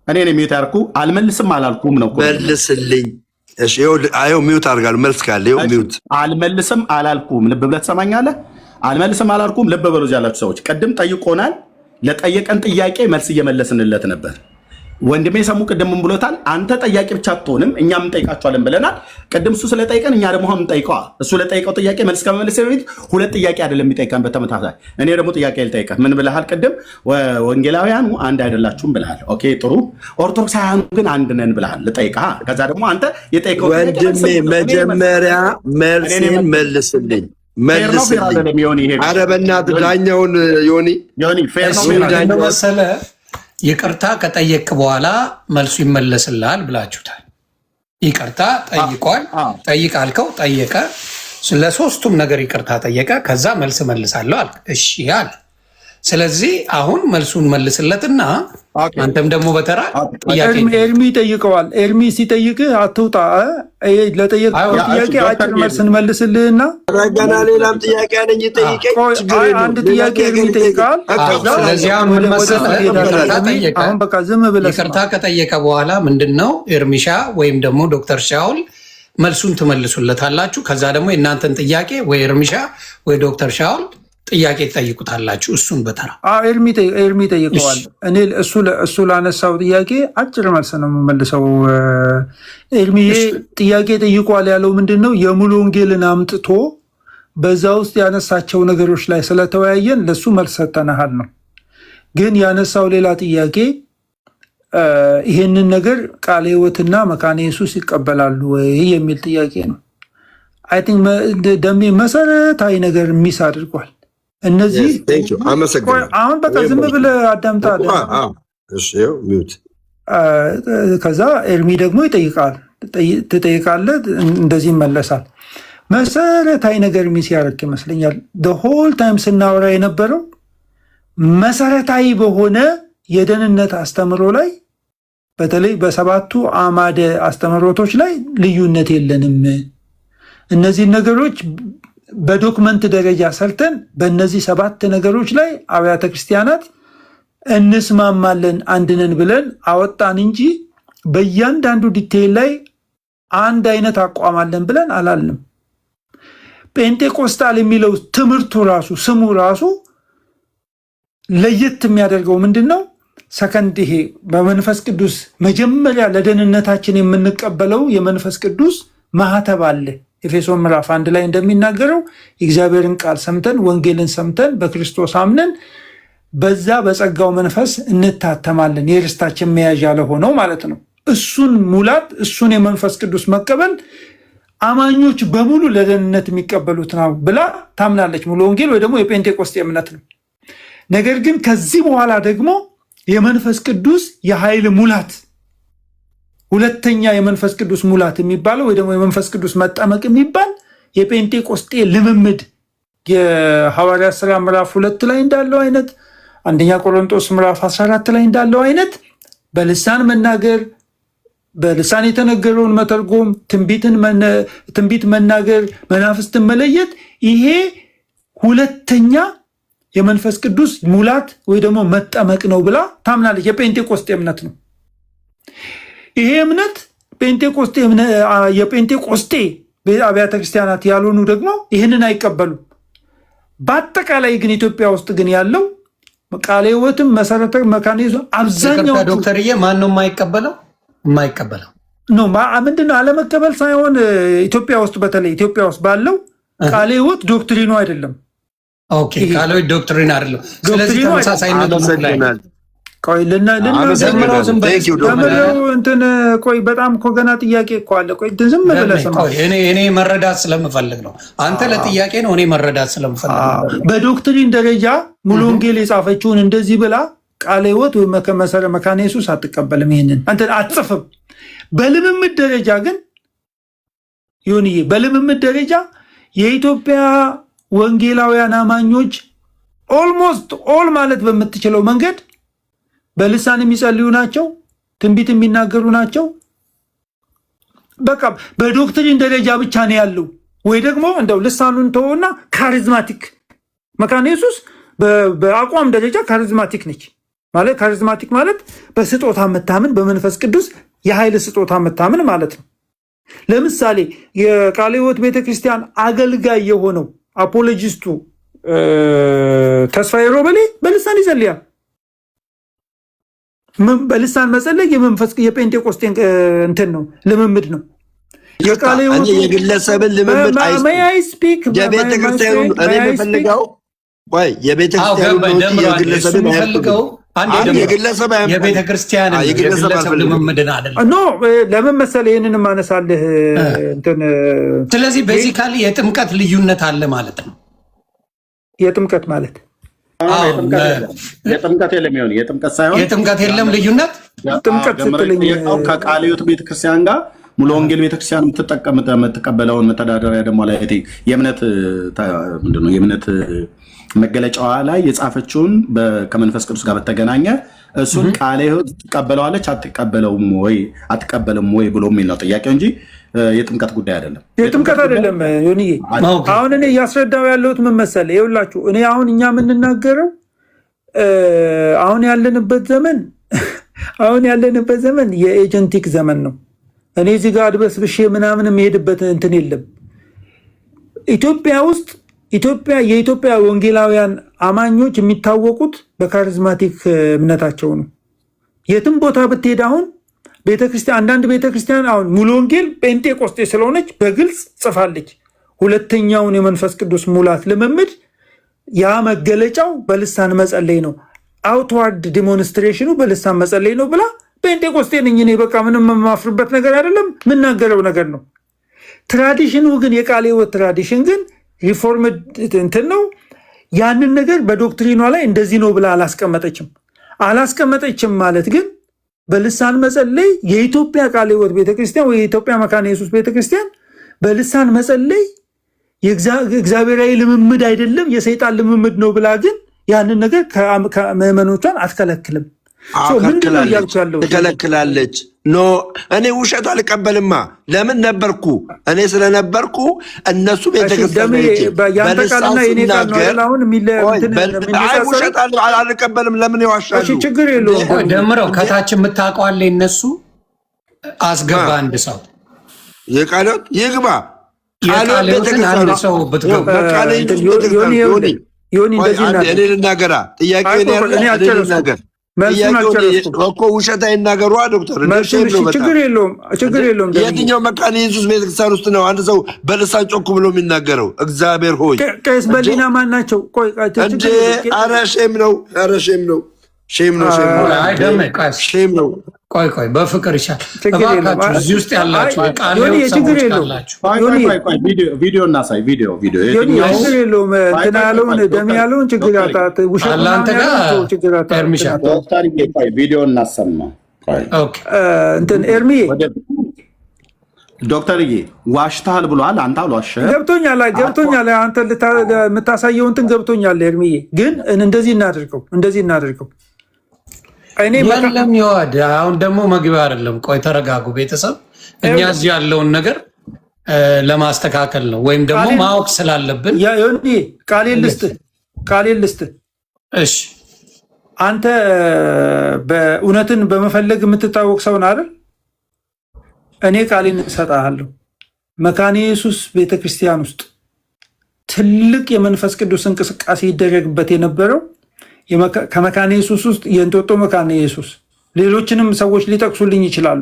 እኔ ነኝ ሚውት ያርኩ አልመልስም አላልኩም ነው እኮ መልስልኝ። እሺ ይኸው ሚውት አድርጋለሁ። መልስ ካለ ይኸው ሚውት። አልመልስም አላልኩም። ልብ ብለህ ትሰማኛለህ? አልመልስም አላልኩም። ልብ በሉ እዚህ ያላችሁ ሰዎች፣ ቅድም ጠይቆናል። ለጠየቀን ጥያቄ መልስ እየመለስንለት ነበር። ወንድሜ ሰሙ ቅድም ምን ብሎታል? አንተ ጠያቂ ብቻ አትሆንም እኛም እንጠይቃቸዋለን ብለናል። ቅድም እሱ ስለጠይቀን እኛ ደግሞ አሁን እንጠይቀዋ። እሱ ለጠይቀው ጥያቄ መልስ ከመመለስ በፊት ሁለት ጥያቄ አይደለም የሚጠይቀን በተመሳሳይ። እኔ ደግሞ ጥያቄ ልጠይቀህ። ምን ብለሃል? ቅድም ወንጌላውያኑ አንድ አይደላችሁም ብለሃል። ኦኬ ጥሩ። ኦርቶዶክሳውያኑ ግን አንድ ነን ብለሃል። ልጠይቀህ። ከዛ ደግሞ አንተ የጠይቀው ወንድሜ መጀመሪያ መልስን መልስልኝ። መልስልኝ። ኧረ በእናትህ ዳኛውን ዮኒ ፌር ነው መሰለህ። ይቅርታ ከጠየቅ በኋላ መልሱ ይመለስልሃል ብላችሁታል። ይቅርታ ጠይቋል። ጠይቅ አልከው፣ ጠየቀ። ለሶስቱም ነገር ይቅርታ ጠየቀ። ከዛ መልስ መልሳለሁ አልክ። እሺ አለ። ስለዚህ አሁን መልሱን መልስለትና አንተም ደግሞ በተራ ኤርሚ ጠይቀዋል። ኤርሚ ሲጠይቅህ አትውጣ፣ ለጠየቀው ጥያቄ አጭር መልስ እንመልስልህና ገና ሌላም ጥያቄ አለኝ። ጠይቀኝ። አንድ ጥያቄ ኤርሚ ጠይቀዋል። ስለዚህ አሁን ምን መሰለህ፣ አሁን በቃ ዝም ብለህ ይቅርታ ከጠየቀ በኋላ ምንድን ነው ኤርሚሻ ወይም ደግሞ ዶክተር ሻውል መልሱን ትመልሱለታላችሁ። ከዛ ደግሞ የእናንተን ጥያቄ ወይ ኤርሚሻ ወይ ዶክተር ሻውል ጥያቄ ትጠይቁታላችሁ። እሱን በተራ ኤርሚ ጠይቀዋል። እኔ እሱ ላነሳው ጥያቄ አጭር መልስ ነው የምመልሰው። ኤርሚዬ ጥያቄ ጠይቋል ያለው ምንድን ነው? የሙሉ ወንጌልን አምጥቶ በዛ ውስጥ ያነሳቸው ነገሮች ላይ ስለተወያየን ለሱ መልስ ሰጠናሃል ነው። ግን ያነሳው ሌላ ጥያቄ ይሄንን ነገር ቃለ ሕይወትና መካነ ኢየሱስ ይቀበላሉ ወይ የሚል ጥያቄ ነው። አይ ቲንክ ደሜ መሰረታዊ ነገር ሚስ አድርጓል። እነዚህ አሁን በቃ ዝም ብለህ አዳምጣ። ከዛ ኤርሚ ደግሞ ይጠይቃል፣ ትጠይቃለህ፣ እንደዚህ ይመለሳል። መሰረታዊ ነገር ሚስ ያደርግ ይመስለኛል። ሆል ታይም ስናወራ የነበረው መሰረታዊ በሆነ የደህንነት አስተምሮ ላይ በተለይ በሰባቱ አዕማደ አስተምሮቶች ላይ ልዩነት የለንም። እነዚህ ነገሮች በዶክመንት ደረጃ ሰርተን በእነዚህ 7 ነገሮች ላይ አብያተ ክርስቲያናት እንስማማለን አንድነን ብለን አወጣን እንጂ በእያንዳንዱ ዲቴይል ላይ አንድ አይነት አቋም አለን ብለን አላልንም። ጴንጤቆስጣል የሚለው ትምህርቱ ራሱ ስሙ ራሱ ለየት የሚያደርገው ምንድን ነው? ሰከንድ ይሄ በመንፈስ ቅዱስ መጀመሪያ ለደህንነታችን የምንቀበለው የመንፈስ ቅዱስ ማህተብ አለ። ኤፌሶን ምዕራፍ 1 ላይ እንደሚናገረው የእግዚአብሔርን ቃል ሰምተን ወንጌልን ሰምተን በክርስቶስ አምነን በዛ በጸጋው መንፈስ እንታተማለን፣ የርስታችን መያዣ ለሆነው ማለት ነው። እሱን ሙላት፣ እሱን የመንፈስ ቅዱስ መቀበል አማኞች በሙሉ ለደህንነት የሚቀበሉት ነው ብላ ታምናለች። ሙሉ ወንጌል ወይ ደግሞ የጴንጤቆስጤ እምነት ነው። ነገር ግን ከዚህ በኋላ ደግሞ የመንፈስ ቅዱስ የኃይል ሙላት፣ ሁለተኛ የመንፈስ ቅዱስ ሙላት የሚባለው ወይ ደግሞ የመንፈስ ቅዱስ መጠመቅ የሚባል የጴንጤቆስጤ ልምምድ የሐዋርያት ሥራ ምዕራፍ 2 ላይ እንዳለው አይነት፣ አንደኛ ቆሮንቶስ ምዕራፍ 14 ላይ እንዳለው አይነት በልሳን መናገር፣ በልሳን የተነገረውን መተርጎም፣ ትንቢት መናገር፣ መናፍስትን መለየት፣ ይሄ ሁለተኛ የመንፈስ ቅዱስ ሙላት ወይ ደግሞ መጠመቅ ነው ብላ ታምናለች። የጴንጤቆስጤ እምነት ነው ይሄ እምነት። የጴንጤቆስጤ አብያተ ክርስቲያናት ያልሆኑ ደግሞ ይህንን አይቀበሉም። በአጠቃላይ ግን ኢትዮጵያ ውስጥ ግን ያለው ቃለ ሕይወትም መሰረተ መካነ ኢየሱስ አብዛኛው ዶክተርዬ ማን ነው የማይቀበለው? ምንድነው አለመቀበል ሳይሆን ኢትዮጵያ ውስጥ በተለይ ኢትዮጵያ ውስጥ ባለው ቃለ ሕይወት ዶክትሪኑ አይደለም። ኦኬ ቃለ ሕይወት ዶክትሪን አይደለም። ስለዚህ ተመሳሳይነቱ ላይ ቆይ ቆይ በጣም እኮ ገና ጥያቄ እኮ አለ። ቆይ ዝም ብለህ ስማ። እኔ መረዳት ስለምፈልግ ነው። አንተ ለጥያቄ ነው፣ እኔ መረዳት ስለምፈልግ ነው። በዶክትሪን ደረጃ ሙሉ ወንጌል የጻፈችውን እንደዚህ ብላ ቃለ ሕይወት ወይ መካነ ኢየሱስ አትቀበልም። ይሄንን አንተ አትጽፍም። በልምምድ ደረጃ ግን ይሁንዬ፣ በልምምድ ደረጃ የኢትዮጵያ ወንጌላውያን አማኞች ኦልሞስት ኦል ማለት በምትችለው መንገድ በልሳን የሚጸልዩ ናቸው፣ ትንቢት የሚናገሩ ናቸው። በቃ በዶክትሪን ደረጃ ብቻ ነው ያለው። ወይ ደግሞ እንደው ልሳኑን ተወውና ካሪዝማቲክ መካነ ኢየሱስ በአቋም ደረጃ ካሪዝማቲክ ነች ማለት ካሪዝማቲክ ማለት በስጦታ መታመን በመንፈስ ቅዱስ የኃይል ስጦታ መታመን ማለት ነው። ለምሳሌ የቃለ ሕይወት ቤተክርስቲያን አገልጋይ የሆነው አፖሎጂስቱ ተስፋዬ ሮበሌ በልሳን ይጸልያል። በልሳን መጸለይ የመንፈስ የጴንጤቆስጤ እንትን ነው ልምምድ ነው። የቃለ ሕይወት የግለሰብን ልምምድ አይስፒክ የቤተክርስቲያኑ እኔ የምፈልገው ወይ የቤተክርስቲያኑ የግለሰብን ፈልገው የግለሰብ የቤተክርስቲያንን የግለሰብ ልምምድን አይደለም። ኖ ለምን መሰለህ ይሄንን ማነሳለህ እንትን ስለዚህ ቤዚካሊ የጥምቀት ልዩነት አለ ማለት ነው። የጥምቀት ማለት የጥምቀት የለም ይሁን የጥምቀት ሳይሆን የጥምቀት የለም ልዩነት ጥምቀት ስትልኝ ከቃለ ሕይወት ቤተክርስቲያን ጋር ሙሉ ወንጌል ቤተክርስቲያን የምትቀበለውን መተዳደሪያ ደግሞ ላይ የእምነት ምንድነው የእምነት መገለጫዋ ላይ የጻፈችውን ከመንፈስ ቅዱስ ጋር በተገናኘ እሱን ቃለ ሕይወት ትቀበለዋለች አትቀበልም ወይ ብሎ የሚል ነው ጥያቄው እንጂ የጥምቀት ጉዳይ አይደለም። የጥምቀት አይደለም ዮኒዬ። አሁን እኔ እያስረዳው ያለሁት ምን መሰለህ፣ ይኸውላችሁ እኔ አሁን እኛ የምንናገረው አሁን ያለንበት ዘመን የኤጀንቲክ ዘመን ነው። እኔ እዚህ ጋር አድበስብሼ ምናምን የሚሄድበት እንትን የለም። የኢትዮጵያ ወንጌላውያን አማኞች የሚታወቁት በካሪዝማቲክ እምነታቸው ነው። የትም ቦታ ብትሄድ አሁን ቤተክርስቲያን አንዳንድ ቤተክርስቲያን አሁን ሙሉ ወንጌል ጴንጤቆስጤ ስለሆነች በግልጽ ጽፋለች። ሁለተኛውን የመንፈስ ቅዱስ ሙላት ልምምድ ያ መገለጫው በልሳን መጸለይ ነው፣ አውትዋርድ ዲሞንስትሬሽኑ በልሳን መጸለይ ነው ብላ ጴንጤቆስጤ ነኝ እኔ በቃ ምንም የማፍርበት ነገር አይደለም፣ የምናገረው ነገር ነው። ትራዲሽኑ ግን የቃለ ሕይወት ትራዲሽን ግን ሪፎርምድ እንትን ነው። ያንን ነገር በዶክትሪኗ ላይ እንደዚህ ነው ብላ አላስቀመጠችም ማለት ግን በልሳን መጸለይ የኢትዮጵያ ቃለ ሕይወት ቤተክርስቲያን ወይ የኢትዮጵያ መካነ ኢየሱስ ቤተክርስቲያን በልሳን መጸለይ የእግዚአብሔራዊ ልምምድ አይደለም የሰይጣን ልምምድ ነው ብላ ግን ያንን ነገር ከምዕመኖቿን አትከለክልም። ምንድነው እያልኩ ያለው? ትከለክላለች። ኖ እኔ ውሸቱ አልቀበልማ። ለምን ነበርኩ? እኔ ስለነበርኩ እነሱ ቤተክርስቲያን ውሸት አልቀበልም። ለምን ይዋሻሉ? ችግር የለውም። ደምረው ከታች የምታውቀዋለ እነሱ አስገባ አንድ ሰው የቃሎት ይግባ እኔ ልናገራ ጥያቄ ልናገር እኮ ውሸት አይናገሩ ዶክተር። ችግር የለውም። የትኛው መካነ ኢየሱስ ቤተክርስቲያን ውስጥ ነው አንድ ሰው በልሳን ጮክ ብሎ የሚናገረው? እግዚአብሔር ሆይ ቄስ በሊና ማን ናቸው? ኧረ ሼም ነው። ቆይ በፍቅር ይሻል እባካችሁ። እዚህ ውስጥ ያላችሁ ቃል ችግር የለውም። ቪዲዮ እናሳይ። ቪዲዮ ችግር የለውም። እንትና ያለውን ደም ያለውን ችግር ቪዲዮ እናሰማ። እንትን ኤርሚዬ ዶክተርዬ ዋሽተሃል ብሏል። አንተ አልዋሸህም። ገብቶኛል። አንተ የምታሳየው እንትን ገብቶኛል ኤርሚዬ። ግን እንደዚህ እናድርገው የለም ይዋድ አሁን ደግሞ መግቢያ አይደለም። ቆይ ተረጋጉ ቤተሰብ። እኛ እዚህ ያለውን ነገር ለማስተካከል ነው ወይም ደግሞ ማወቅ ስላለብን ቃሌን ልስጥህ። እሺ አንተ በእውነትን በመፈለግ የምትታወቅ ሰው ነህ አይደል? እኔ ቃሌን እሰጥሃለሁ። መካነ ኢየሱስ ቤተክርስቲያን ውስጥ ትልቅ የመንፈስ ቅዱስ እንቅስቃሴ ይደረግበት የነበረው ከመካነ ኢየሱስ ውስጥ የእንጦጦ መካነ ኢየሱስ፣ ሌሎችንም ሰዎች ሊጠቅሱልኝ ይችላሉ።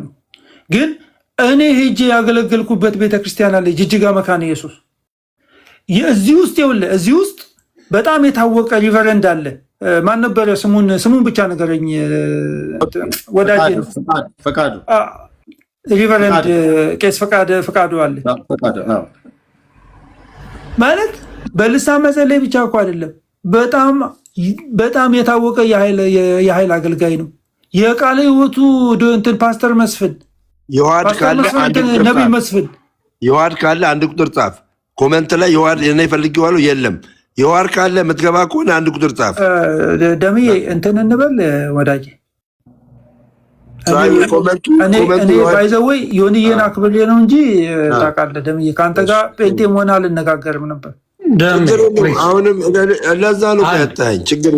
ግን እኔ ሄጄ ያገለገልኩበት ቤተክርስቲያን አለ፣ ጅጅጋ መካነ ኢየሱስ። እዚህ ውስጥ በጣም የታወቀ ሪቨረንድ አለ። ማን ነበረ? ስሙን ብቻ ነገረኝ ወዳጄ ነው። ሪቨረንድ ቄስ ፈቃዱ አለ። ማለት በልሳን መጸለይ ብቻ እኮ አይደለም፣ በጣም የታወቀ የኃይል አገልጋይ ነው። የቃለ ሕይወቱ እንትን ፓስተር መስፍን ነቢይ መስፍን የዋድ ካለ አንድ ቁጥር ጻፍ። ኮመንት ላይ የዋድ እኔ ፈልጌዋለሁ የለም። የዋድ ካለ የምትገባ ከሆነ አንድ ቁጥር ጻፍ። ደምዬ እንትን እንበል ወዳጄ። እኔ ባይዘወይ ዮኒዬን አክብሬ ነው እንጂ ታውቃለህ ደምዬ፣ ከአንተ ጋር ጴንጤ መሆን አልነጋገርም ነበር። አሁንም ለዛ ነው ያጣኝ ችግር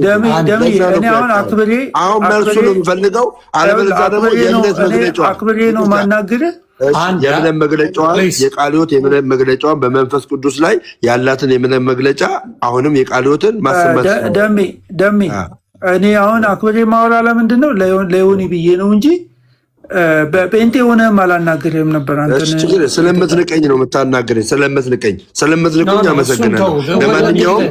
አሁን መልሱ ነው የምፈልገው። አለበለዚያ ደግሞ የእምነት መግለጫዋን አክብሬ ነው ማናገርህ። የእምነት መግለጫዋን የቃለ ሕይወት የእምነት መግለጫዋን በመንፈስ ቅዱስ ላይ ያላትን የእምነት መግለጫ አሁንም የቃለ ሕይወትን ማሰማት ደሜ እኔ አሁን አክብሬ ማወራ ለምንድን ነው ለዮኒ ብዬ ነው እንጂ በጴንጤ ሆነህም አላናገርህም ነበር። አንተ ስለምትንቀኝ ነው የምታናገረኝ። ስለምትንቁኝ አመሰግናለሁ። ለማንኛውም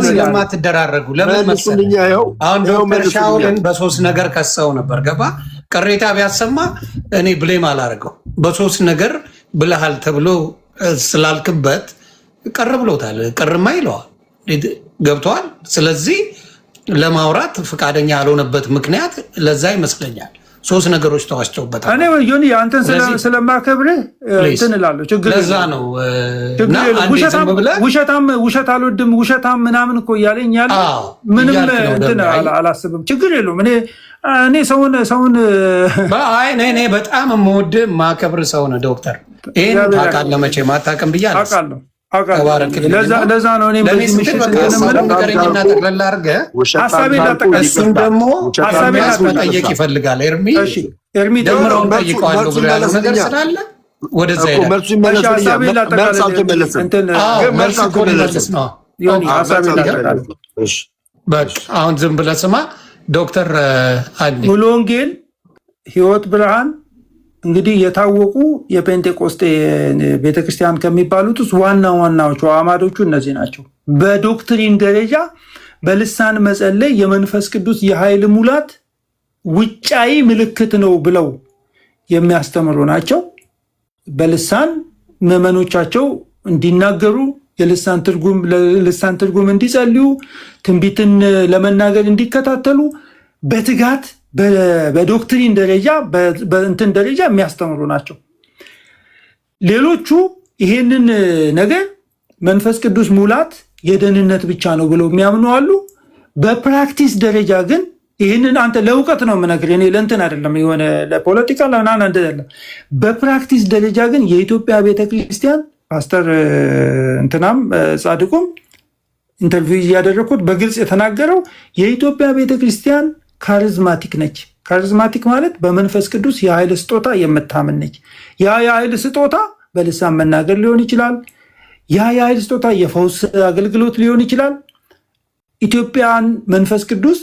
ስለማትደራረጉ ለምን መሰለኝ አሁን ዶክተር ሻውልን በሶስት ነገር ከሰው ነበር። ገባ ቅሬታ ቢያሰማ እኔ ብሌም አላደርገው። በሶስት ነገር ብለሃል ተብሎ ስላልክበት ቅር ብሎታል። ቅርማ ይለዋል። ገብተዋል። ስለዚህ ለማውራት ፈቃደኛ ያልሆነበት ምክንያት ለዛ ይመስለኛል። ሶስት ነገሮች ተዋስቸውበታል። እኔ ዮኒ አንተን ስለማከብርህ እንትን እላለሁ። ችግር ለዛ ነው ውሸት አልወድም ውሸታም ምናምን እኮ እያለኝ ያለ ምንም እንትን አላስብም። ችግር የለውም። እኔ ሰውን እኔ በጣም የምወድህ ማከብር ሰው ነህ ዶክተር። ይህን ታውቃለህ መቼም አታውቅም ብያለሁ። ለዛ ነው እኔም በዚህ ምሽት ነገረኝና ጠቅለላ አድርገህ እሱም ደግሞ መጠየቅ ይፈልጋል። ኤርሚ ደምረውን ጠይቀዋለሁ ብሎ ያለው ነገር ስላለ ወደዛ አሁን ዝም ብለህ ስማ ዶክተር ሙሉ ወንጌል ሕይወት ብርሃን እንግዲህ የታወቁ የፔንቴኮስቴ ቤተክርስቲያን ከሚባሉት ውስጥ ዋናዎቹ አማዶቹ እነዚህ ናቸው። በዶክትሪን ደረጃ በልሳን መጸለይ የመንፈስ ቅዱስ የኃይል ሙላት ውጫዊ ምልክት ነው ብለው የሚያስተምሩ ናቸው። በልሳን ምዕመኖቻቸው እንዲናገሩ የልሳን ትርጉም እንዲጸልዩ ትንቢትን ለመናገር እንዲከታተሉ በትጋት በዶክትሪን ደረጃ በእንትን ደረጃ የሚያስተምሩ ናቸው። ሌሎቹ ይሄንን ነገር መንፈስ ቅዱስ ሙላት የደህንነት ብቻ ነው ብለው የሚያምኑ አሉ። በፕራክቲስ ደረጃ ግን ይህንን አንተ ለእውቀት ነው የምነግርህ፣ እኔ ለእንትን አይደለም፣ የሆነ ለፖለቲካ ለናና አይደለም። በፕራክቲስ ደረጃ ግን የኢትዮጵያ ቤተክርስቲያን ፓስተር እንትናም ጻድቁም ኢንተርቪው እያደረኩት በግልጽ የተናገረው የኢትዮጵያ ቤተክርስቲያን ካሪዝማቲክ ነች። ካሪዝማቲክ ማለት በመንፈስ ቅዱስ የኃይል ስጦታ የምታምን ነች። ያ የኃይል ስጦታ በልሳን መናገር ሊሆን ይችላል። ያ የኃይል ስጦታ የፈውስ አገልግሎት ሊሆን ይችላል። ኢትዮጵያን መንፈስ ቅዱስ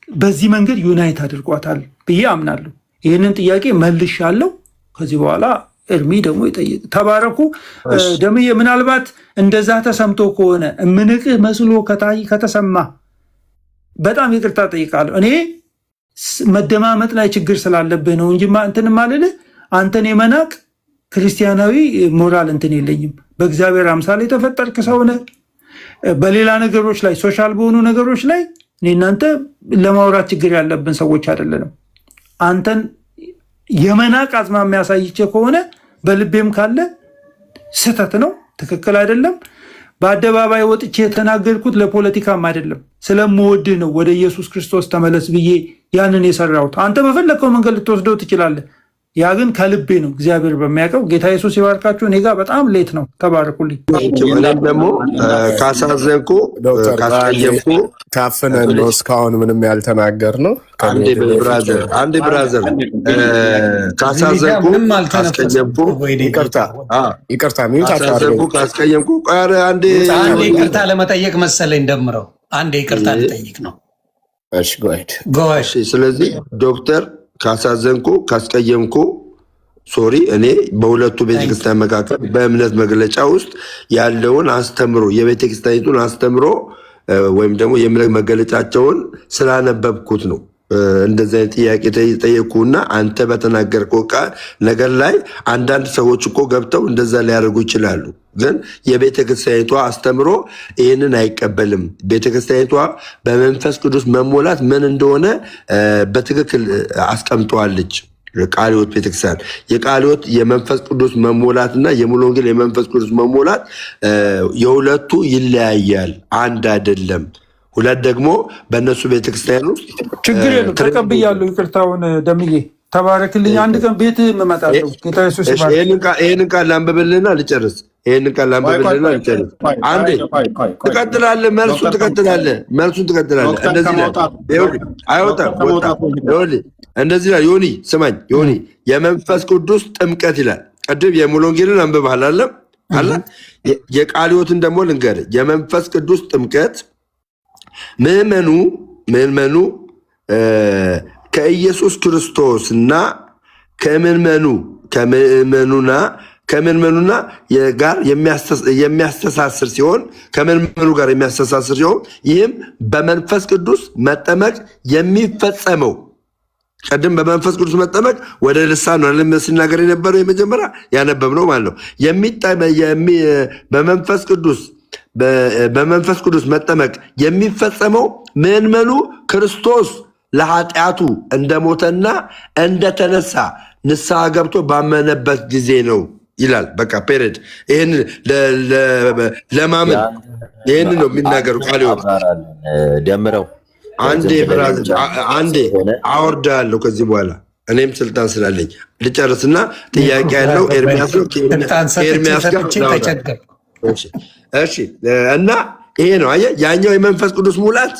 በዚህ መንገድ ዩናይት አድርጓታል ብዬ አምናለሁ። ይህንን ጥያቄ መልሻለሁ። ከዚህ በኋላ ኤርሚ ደግሞ ይጠይቅ። ተባረኩ። ደምዬ ምናልባት እንደዛ ተሰምቶ ከሆነ እምንቅህ መስሎ ከተሰማ በጣም ይቅርታ ጠይቃለሁ። እኔ መደማመጥ ላይ ችግር ስላለብህ ነው እንጂ እንትን ማልልህ አንተን የመናቅ ክርስቲያናዊ ሞራል እንትን የለኝም። በእግዚአብሔር አምሳል የተፈጠርክ ሰው ነህ። በሌላ ነገሮች ላይ ሶሻል በሆኑ ነገሮች ላይ እኔ እናንተ ለማውራት ችግር ያለብን ሰዎች አይደለንም። አንተን የመናቅ አዝማሚያ ያሳይቼ ከሆነ በልቤም ካለ ስህተት ነው፣ ትክክል አይደለም። በአደባባይ ወጥቼ የተናገርኩት ለፖለቲካም አይደለም፣ ስለምወድህ ነው። ወደ ኢየሱስ ክርስቶስ ተመለስ ብዬ ያንን የሰራሁት። አንተ በፈለግከው መንገድ ልትወስደው ትችላለህ። ያ ግን ከልቤ ነው፣ እግዚአብሔር በሚያውቀው። ጌታ ኢየሱስ ይባርካችሁ። እኔ ጋር በጣም ሌት ነው፣ ተባረኩልኝ። እኔም ደግሞ ካሳዘንኩ ካስቀየምኩ ታፍነን ነው እስካሁን ምንም ያልተናገር ነው። አንዴ ብራዘር ካሳዘንኩ ካስቀየምኩ ካስቀየምኩ አንዴ ይቅርታ ለመጠየቅ መሰለኝ ደምረው አንዴ ይቅርታ ልጠይቅ ነው። ስለዚህ ዶክተር ካሳዘንኩ ካስቀየምኩ ሶሪ። እኔ በሁለቱ ቤተክርስቲያን መካከል በእምነት መግለጫ ውስጥ ያለውን አስተምሮ የቤተክርስቲያኒቱን አስተምሮ ወይም ደግሞ የእምነት መግለጫቸውን ስላነበብኩት ነው እንደዚህ አይነት ጥያቄ ጠየቁና አንተ በተናገርከው ነገር ላይ አንዳንድ ሰዎች እኮ ገብተው እንደዛ ሊያደርጉ ይችላሉ። ግን የቤተክርስቲያኒቷ አስተምሮ ይህንን አይቀበልም። ቤተክርስቲያኒቷ በመንፈስ ቅዱስ መሞላት ምን እንደሆነ በትክክል አስቀምጠዋለች። ቃለ ሕይወት ቤተክርስቲያን የቃለ ሕይወት የመንፈስ ቅዱስ መሞላት እና የሙሉ ወንጌል የመንፈስ ቅዱስ መሞላት የሁለቱ ይለያያል፣ አንድ አይደለም። ሁለት ደግሞ በእነሱ ቤተክርስቲያን ውስጥ ችግር የለም። ተቀብያለሁ ይቅርታውን ደምዬ። ተባረክልኝ። አንድ ቀን ቤት እመጣለሁ። ጌታ ኢየሱስ ይባርክ። ይሄንን ቃል ላንብብልህና ልጨርስ። ይሄንን ቃል ላንብብልህና ልጨርስ። አንዴ ትቀጥላለህ፣ መልሱን ትቀጥላለህ። እንደዚህ ላይ አይወጣም። እንደዚህ ላይ ዮኒ ስማኝ፣ ዮኒ የመንፈስ ቅዱስ ጥምቀት ይላል። ቅድም የሙሉ ወንጌልን አንብበሃል አለ። የቃለ ሕይወትን ደግሞ ልንገርህ። የመንፈስ ቅዱስ ጥምቀት ምዕመኑ ከኢየሱስ ክርስቶስና ከምዕመኑና ጋር የሚያስተሳስር ሲሆን ይህም በመንፈስ ቅዱስ መጠመቅ የሚፈጸመው ቀደም በመንፈስ ቅዱስ መጠመቅ ወደ ልሳን ነው ሲናገር የነበረው የመጀመሪያ ያነበብነው ማለት ነው። በመንፈስ ቅዱስ መጠመቅ የሚፈጸመው ምዕመኑ ክርስቶስ ለኃጢአቱ እንደሞተና እንደተነሳ ንስሐ ገብቶ ባመነበት ጊዜ ነው ይላል። በቃ ፔሬድ። ይህን ለማመን ይህን ነው የሚናገሩ ቃል ደምረው አንዴ አወርዳለሁ። ከዚህ በኋላ እኔም ስልጣን ስላለኝ ልጨርስና ጥያቄ ያለው ኤርሚያስ ነው። እሺ። እና ይሄ ነው አየህ፣ ያኛው የመንፈስ ቅዱስ ሙላት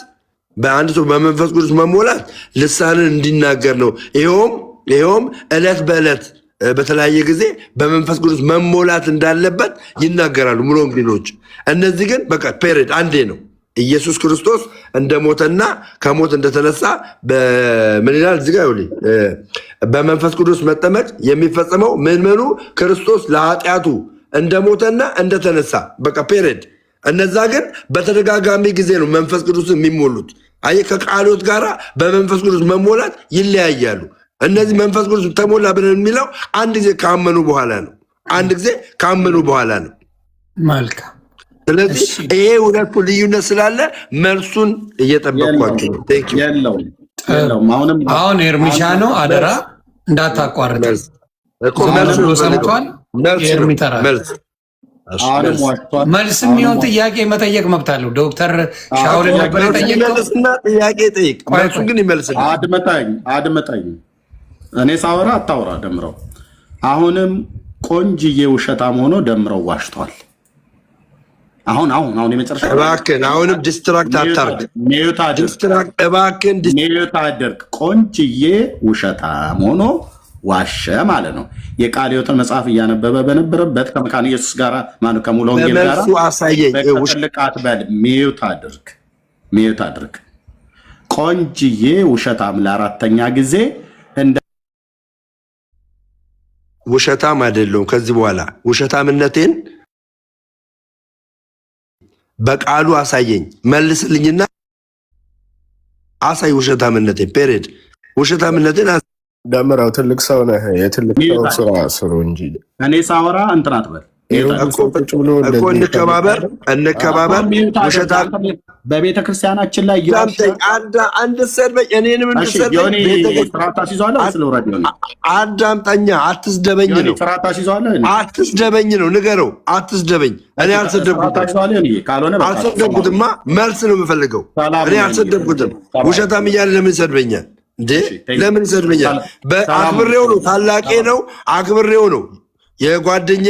በአንድ ሰው በመንፈስ ቅዱስ መሞላት ልሳንን እንዲናገር ነው። ይኸውም ዕለት በዕለት በተለያየ ጊዜ በመንፈስ ቅዱስ መሞላት እንዳለበት ይናገራሉ ሙሉ ወንጌሎች። እነዚህ ግን በቃ ፔሬድ አንዴ ነው። ኢየሱስ ክርስቶስ እንደሞተና ከሞት እንደተነሳ ምን ይላል እዚህ ጋር? በመንፈስ ቅዱስ መጠመቅ የሚፈጸመው ምዕመኑ ክርስቶስ ለኃጢአቱ እንደሞተና እንደተነሳ በቃ ፔሬድ። እነዛ ግን በተደጋጋሚ ጊዜ ነው መንፈስ ቅዱስ የሚሞሉት። አየህ፣ ከቃሎት ጋር በመንፈስ ቅዱስ መሞላት ይለያያሉ። እነዚህ መንፈስ ቅዱስ ተሞላ ብለን የሚለው አንድ ጊዜ ካመኑ በኋላ ነው። መልካም። ስለዚህ ይሄ ሁለቱ ልዩነት ስላለ መልሱን እየጠበቅኳቸው ነው። አሁን ኤርሚሻ ነው፣ አደራ እንዳታቋርጥ። ሰምቷል። መልስ የሚሆን ጥያቄ መጠየቅ መብት አለው። ዶክተር ሻውልን ነበር የጠየቀው። ጥያቄ ጠይቅ፣ መልሱን ግን ይመልስልኝ። አድመጠኝ። እኔ ሳወራ አታውራ ደምረው። አሁንም ቆንጅዬ ውሸታም ሆኖ ደምረው ዋሽቷል። አሁን የመጨረሻ እባክህን፣ አሁንም ዲስትራክት አታርግ። ሚዩት አድርግ። ቆንጅዬ ውሸታም ሆኖ ዋሸ ማለት ነው። የቃለ ሕይወትን መጽሐፍ እያነበበ በነበረበት ከመካነ ኢየሱስ ጋር ከሙሉ ወንጌል ጋር በቀጥልቃት በል። ሚዩት አድርግ። ቆንጅዬ ውሸታም ለአራተኛ ጊዜ ውሸታም አይደለሁም። ከዚህ በኋላ ውሸታምነቴን በቃሉ አሳየኝ፣ መልስልኝና አሳይ ውሸታምነቴን። ፔሬድ። ውሸታምነቴን ደምረው ትልቅ ሰው ነህ። የትልቅ ሰው ስራ ስሩ እንጂ እኔ ሳወራ እንትን አትበል። እንከባበር። ውሸታም በቤተ ክርስቲያናችን ላይ አንድ ሰድበኝ፣ እኔንም አዳምጠኛ። አትስደበኝ ነው ንገረው። አትስደበኝ። እኔ አልሰደብኩትማ፣ መልስ ነው የምፈልገው። እኔ አልሰደብኩትም። ውሸታም እያለ ለምን ይሰድበኛል እንዴ? ለምን ይሰድበኛል? አክብሬው ነው። ታላቄ ነው፣ አክብሬው ነው። የጓደኛ